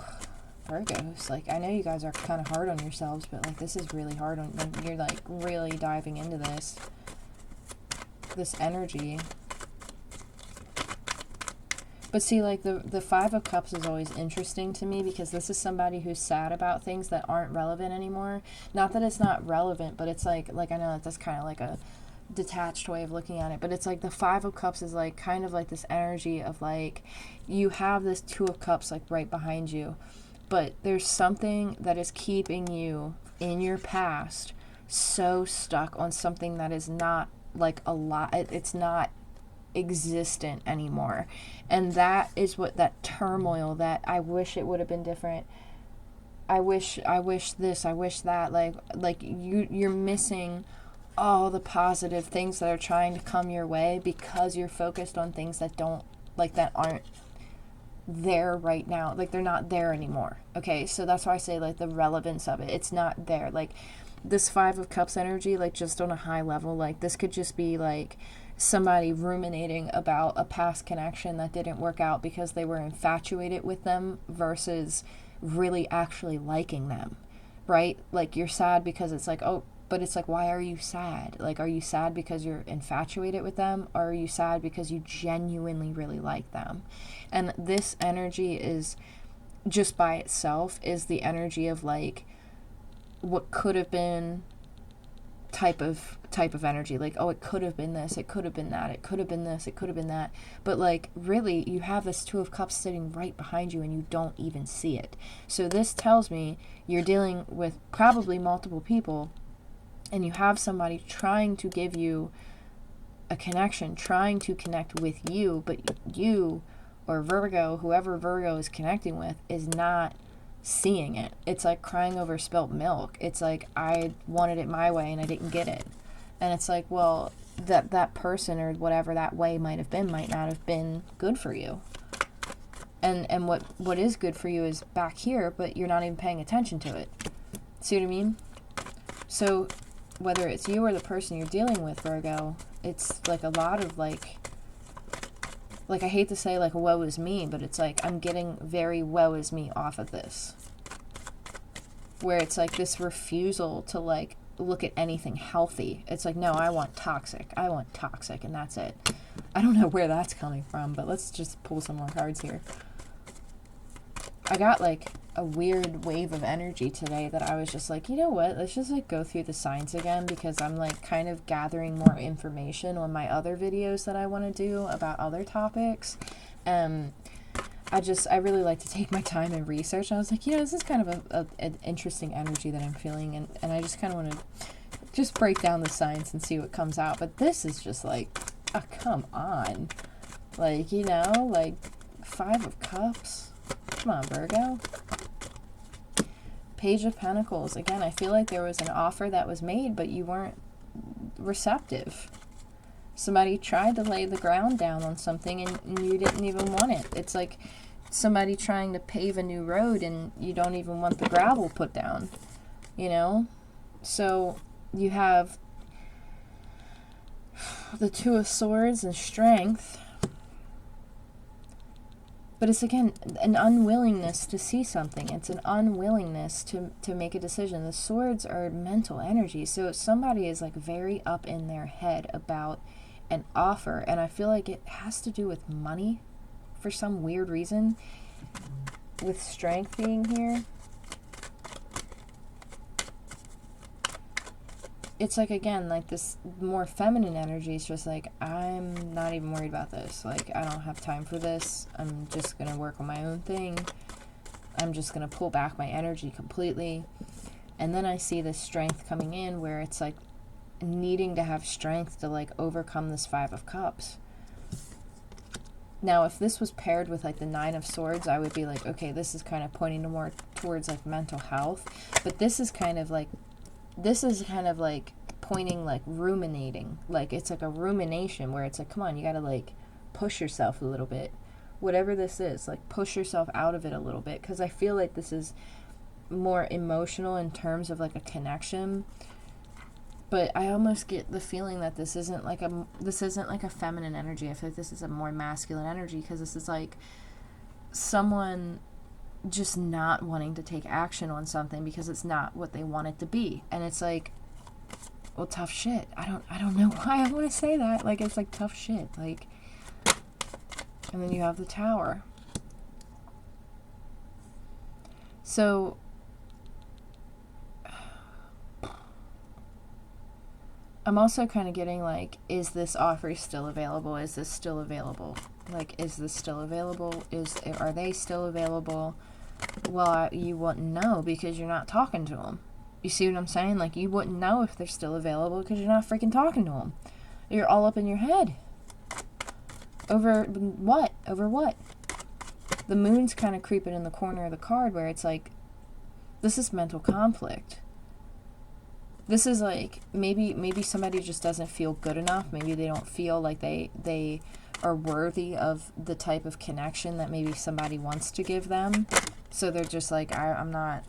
Virgos. Like, I know you guys are kind of hard on yourselves, but like, this is really hard on, like, you're like really diving into this energy. But see, like, the Five of Cups is always interesting to me, because this is somebody who's sad about things that aren't relevant anymore. Not that it's not relevant, but it's like I know that's kind of like a detached way of looking at it, but it's like the Five of Cups is like kind of like this energy of like, you have this Two of Cups like right behind you, but there's something that is keeping you in your past so stuck on something that is not like a lot, it's not existent anymore. And that is what that turmoil, that I wish it would have been different, I wish this, I wish that, like you're missing all the positive things that are trying to come your way because you're focused on things that don't, like, that aren't there right now. Like, they're not there anymore. Okay, so that's why I say, like, the relevance of it, it's not there. Like, this Five of Cups energy, like, just on a high level, like, this could just be like somebody ruminating about a past connection that didn't work out because they were infatuated with them versus really actually liking them, right? Like, you're sad because it's like, oh, but it's like, why are you sad? Like, are you sad because you're infatuated with them, or are you sad because you genuinely really like them? And this energy is just by itself is the energy of like what could have been type of energy. Like, oh, it could have been this, it could have been that, it could have been this, it could have been that. But like, really, you have this Two of Cups sitting right behind you and you don't even see it. So this tells me you're dealing with probably multiple people, and you have somebody trying to give you a connection, trying to connect with you, but you, or Virgo, whoever Virgo is connecting with, is not seeing it. It's like crying over spilt milk. It's like, I wanted it my way and I didn't get it. And it's like, well, that person or whatever that way might have been might not have been good for you. And what is good for you is back here, but you're not even paying attention to it. See what I mean? So whether it's you or the person you're dealing with, Virgo, it's like a lot of like I hate to say like woe is me, but it's like I'm getting very woe is me off of this. Where it's like this refusal to like look at anything healthy. It's like, no, I want toxic, and that's it. I don't know where that's coming from, but let's just pull some more cards here. I got like a weird wave of energy today that I was just like, you know what, let's just like go through the signs again, because I'm like kind of gathering more information on my other videos that I want to do about other topics. I really like to take my time and research, and I was like, you know, this is kind of an interesting energy that I'm feeling, and I just kind of want to just break down the signs and see what comes out. But this is just like, oh, come on, like, you know, like Five of Cups. Come on, Virgo. Page of Pentacles. Again, I feel like there was an offer that was made, but you weren't receptive. Somebody tried to lay the ground down on something and you didn't even want it. It's like somebody trying to pave a new road and you don't even want the gravel put down, you know? So you have the Two of Swords and Strength. But it's, again, an unwillingness to see something. It's an unwillingness to make a decision. The swords are mental energy. So somebody is like very up in their head about an offer. And I feel like it has to do with money for some weird reason. With Strength being here. It's like, again, like this more feminine energy is just like, I'm not even worried about this. Like, I don't have time for this. I'm just going to work on my own thing. I'm just going to pull back my energy completely. And then I see this Strength coming in where it's like needing to have strength to like overcome this Five of Cups. Now, if this was paired with like the Nine of Swords, I would be like, okay, this is kind of pointing to more towards like mental health. But this is kind of like pointing, like ruminating. Like it's like a rumination where it's like, come on, you gotta like push yourself a little bit. Whatever this is, like push yourself out of it a little bit. Because I feel like this is more emotional in terms of like a connection. But I almost get the feeling that this isn't like a feminine energy. I feel like this is a more masculine energy, because this is like someone just not wanting to take action on something because it's not what they want it to be. And it's like, well, tough shit. I don't know why I want to say that. Like, it's like tough shit. Like, and then you have the Tower. So I'm also kind of getting like, is this offer still available? Is this still available? Like, is this still available? Are they still available? Well, you wouldn't know because you're not talking to them. You see what I'm saying? Like, you wouldn't know if they're still available because you're not freaking talking to them. You're all up in your head. Over what? Over what? The Moon's kind of creeping in the corner of the card where it's like, this is mental conflict. This is like, maybe somebody just doesn't feel good enough. Maybe they don't feel like they are worthy of the type of connection that maybe somebody wants to give them. So they're just like, I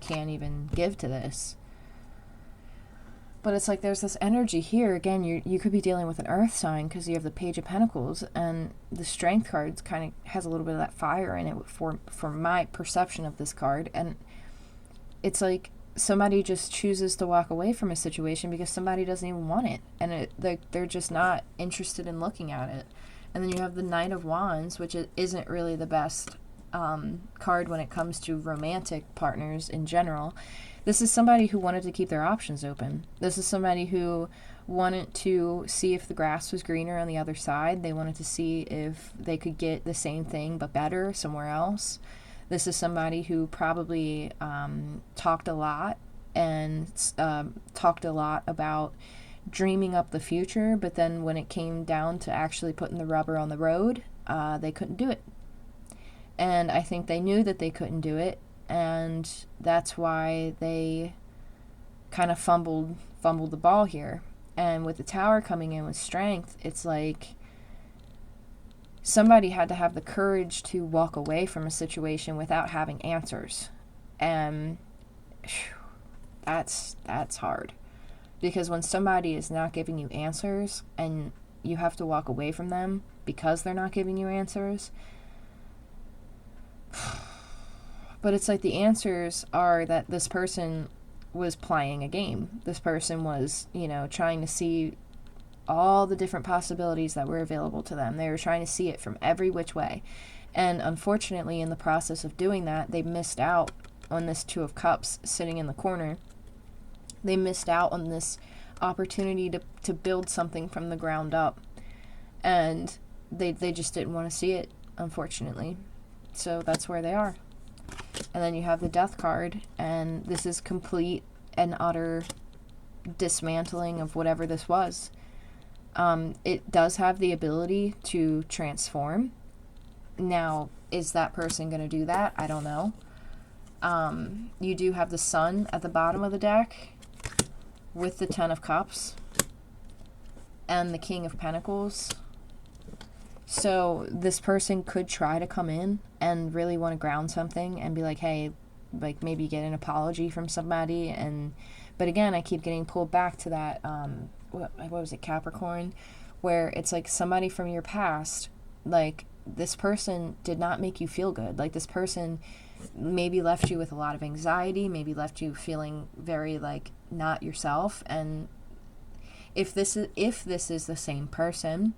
can't even give to this. But it's like there's this energy here. Again, you could be dealing with an earth sign because you have the Page of Pentacles, and the Strength card kind of has a little bit of that fire in it for my perception of this card. And it's like somebody just chooses to walk away from a situation because somebody doesn't even want it. And they're just not interested in looking at it. And then you have the Knight of Wands, which isn't really the best card when it comes to romantic partners in general. This is somebody who wanted to keep their options open. This is somebody who wanted to see if the grass was greener on the other side. They wanted to see if they could get the same thing but better somewhere else. This is somebody who probably talked a lot about dreaming up the future, but then when it came down to actually putting the rubber on the road, they couldn't do it. And I think they knew that they couldn't do it, and that's why they kind of fumbled the ball here. And with the Tower coming in with Strength, it's like somebody had to have the courage to walk away from a situation without having answers. And that's hard. Because when somebody is not giving you answers and you have to walk away from them because they're not giving you answers, but it's like the answers are that this person was playing a game. This person was, trying to see all the different possibilities that were available to them. They were trying to see it from every which way. And unfortunately, in the process of doing that, they missed out on this Two of Cups sitting in the corner. They missed out on this opportunity to build something from the ground up. And they just didn't want to see it, unfortunately. So that's where they are. And then you have the Death card, and this is complete and utter dismantling of whatever this was. It does have the ability to transform. Now, is that person going to do that? I don't know. You do have the Sun at the bottom of the deck with the Ten of Cups and the King of Pentacles. So this person could try to come in and really want to ground something and be like, hey, like maybe get an apology from somebody. But again, I keep getting pulled back to that, what was it, Capricorn, where it's like somebody from your past, like this person did not make you feel good. Like this person maybe left you with a lot of anxiety, maybe left you feeling very like not yourself. And if this is the same person,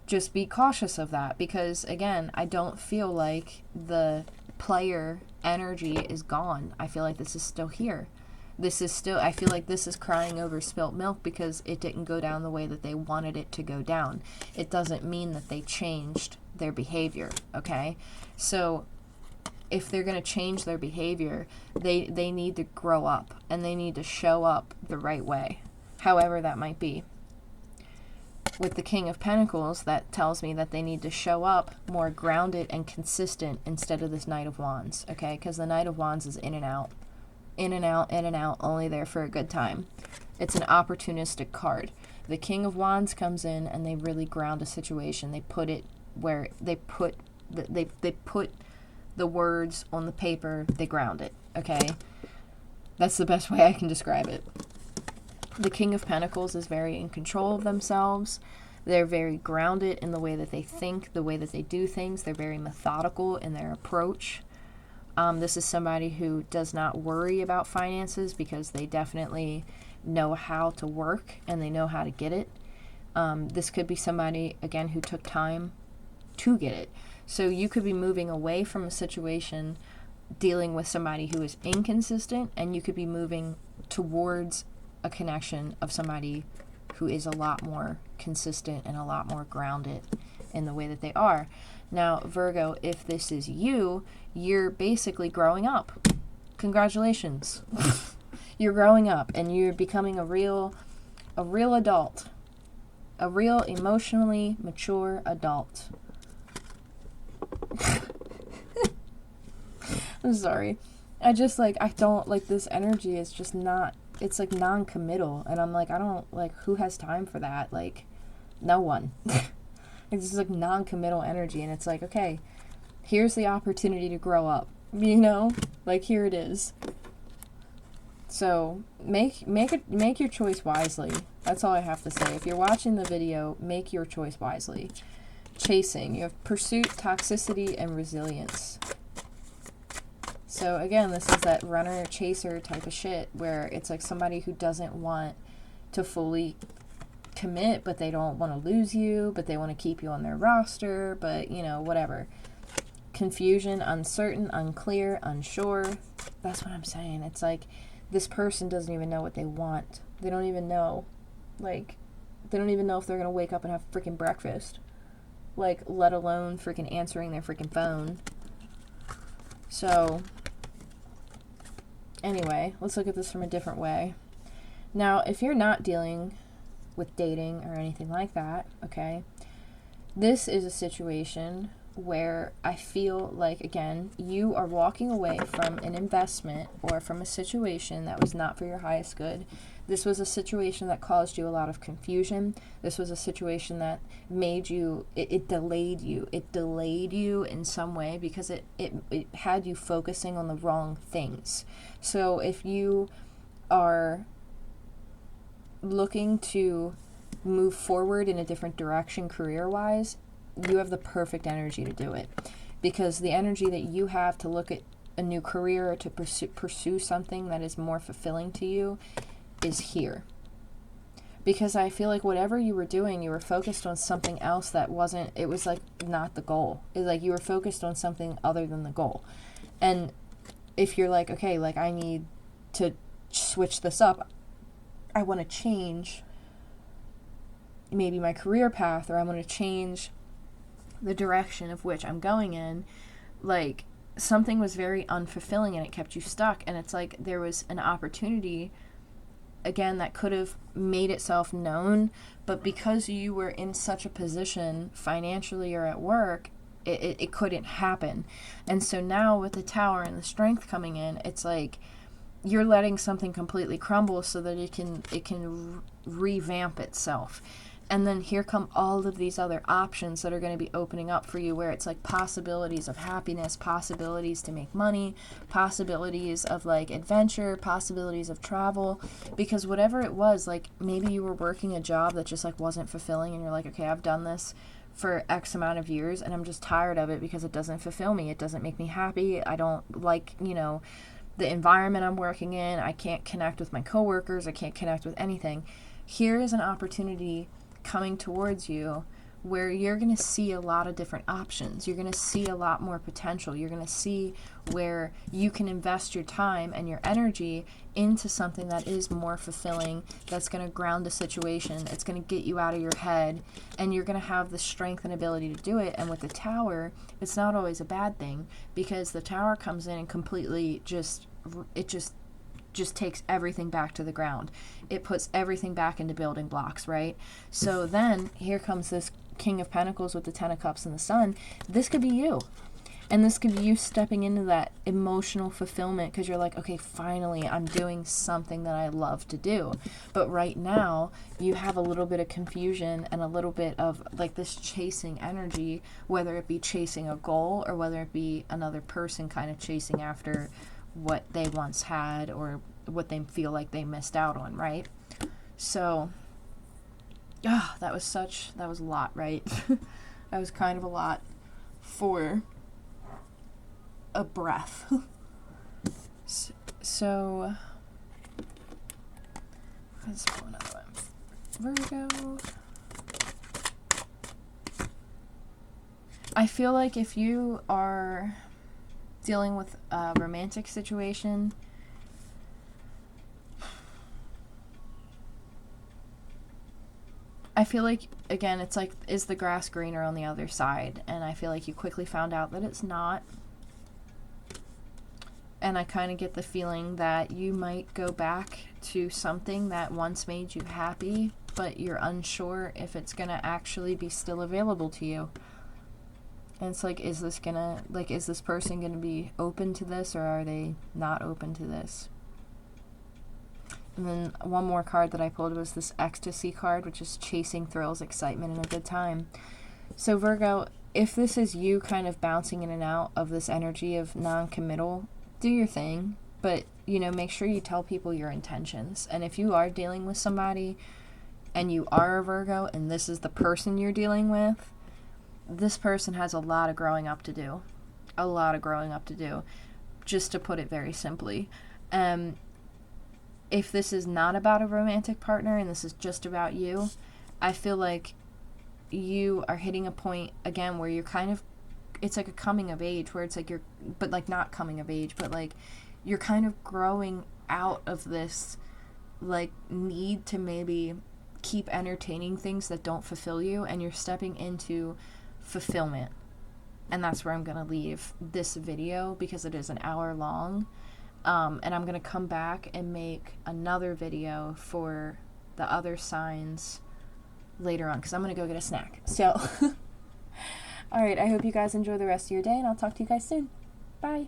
just be cautious of that, because again, I don't feel like the player energy is gone. I feel like this is still here. I feel like this is crying over spilt milk because it didn't go down the way that they wanted it to go down. It doesn't mean that they changed their behavior, okay? So if they're going to change their behavior, they need to grow up and they need to show up the right way, however that might be. With the King of Pentacles, that tells me that they need to show up more grounded and consistent instead of this Knight of Wands, okay? Because the Knight of Wands is in and out, in and out, in and out, only there for a good time. It's an opportunistic card. The King of Wands comes in and they really ground a situation. They put it where they put the words on the paper, they ground it, okay? That's the best way I can describe it. The King of Pentacles is very in control of themselves. They're very grounded in the way that they think, the way that they do things. They're very methodical in their approach. This is somebody who does not worry about finances because they definitely know how to work and they know how to get it. This could be somebody, again, who took time to get it. So you could be moving away from a situation dealing with somebody who is inconsistent, and you could be moving towards a connection of somebody who is a lot more consistent and a lot more grounded in the way that they are. Now, Virgo, if this is you, you're basically growing up. Congratulations. You're growing up and you're becoming a real adult. A real emotionally mature adult. I'm sorry. I don't like this energy is just not, it's like non-committal, and I'm like, I don't, like, who has time for that? Like, no one. It's just like non-committal energy, and it's like, okay, here's the opportunity to grow up, you know? Like, here it is. So, make your choice wisely. That's all I have to say. If you're watching the video, make your choice wisely. Chasing. You have pursuit, toxicity, and resilience. So again, this is that runner chaser type of shit where it's like somebody who doesn't want to fully commit, but they don't want to lose you, but they want to keep you on their roster, but you know, whatever. Confusion, uncertain, unclear, unsure. That's what I'm saying. It's like this person doesn't even know what they want. They don't even know. Like, they don't even know if they're going to wake up and have freaking breakfast. Like, let alone freaking answering their freaking phone. So, anyway, let's look at this from a different way. Now, if you're not dealing with dating or anything like that, okay, this is a situation where I feel like, again, you are walking away from an investment or from a situation that was not for your highest good. This was a situation that caused you a lot of confusion. This was a situation that made you, it delayed you. It delayed you in some way because it had you focusing on the wrong things. So if you are looking to move forward in a different direction career-wise, you have the perfect energy to do it. Because the energy that you have to look at a new career or to pursue something that is more fulfilling to you is here. Because I feel like whatever you were doing, you were focused on something else that wasn't, it was like not the goal. It's like you were focused on something other than the goal. And if you're like, okay, like I need to switch this up, I want to change maybe my career path, or I want to change the direction of which I'm going in, like something was very unfulfilling and it kept you stuck. And it's like there was an opportunity again that could have made itself known, but because you were in such a position financially or at work, it couldn't happen. And so now with the Tower and the Strength coming in, it's like you're letting something completely crumble so that it can revamp itself. And then here come all of these other options that are going to be opening up for you, where it's like possibilities of happiness, possibilities to make money, possibilities of like adventure, possibilities of travel. Because whatever it was, like maybe you were working a job that just like wasn't fulfilling, and you're like, okay, I've done this for X amount of years and I'm just tired of it because it doesn't fulfill me. It doesn't make me happy. I don't like, the environment I'm working in. I can't connect with my coworkers. I can't connect with anything. Here is an opportunity coming towards you where you're going to see a lot of different options. You're going to see a lot more potential. You're going to see where you can invest your time and your energy into something that is more fulfilling, that's going to ground the situation. It's going to get you out of your head, and you're going to have the strength and ability to do it. And with the Tower, it's not always a bad thing, because the Tower comes in and completely just takes everything back to the ground. It puts everything back into building blocks, right? So then here comes this King of Pentacles with the Ten of Cups and the Sun. This could be you. And this could be you stepping into that emotional fulfillment because you're like, okay, finally I'm doing something that I love to do. But right now you have a little bit of confusion and a little bit of like this chasing energy, whether it be chasing a goal or whether it be another person kind of chasing after what they once had or what they feel like they missed out on, right? So, that was a lot, right? That was kind of a lot for a breath. So, let's pull another one. Virgo. I feel like if you are dealing with a romantic situation, I feel like, again, it's like, is the grass greener on the other side? And I feel like you quickly found out that it's not. And I kind of get the feeling that you might go back to something that once made you happy, but you're unsure if it's going to actually be still available to you. And it's like, is this person going to be open to this, or are they not open to this? And then one more card that I pulled was this Ecstasy card, which is chasing thrills, excitement, and a good time. So Virgo, if this is you kind of bouncing in and out of this energy of non-committal, do your thing, but, make sure you tell people your intentions. And if you are dealing with somebody and you are a Virgo and this is the person you're dealing with, this person has a lot of growing up to do. A lot of growing up to do, just to put it very simply. If this is not about a romantic partner and this is just about you, I feel like you are hitting a point, again, where you're kind of, it's like a coming of age, where it's like but like not coming of age, but like you're kind of growing out of this like need to maybe keep entertaining things that don't fulfill you, and you're stepping into fulfillment. And that's where I'm going to leave this video, because it is an hour long. And I'm going to come back and make another video for the other signs later on, because I'm going to go get a snack. So, all right, I hope you guys enjoy the rest of your day, and I'll talk to you guys soon. Bye.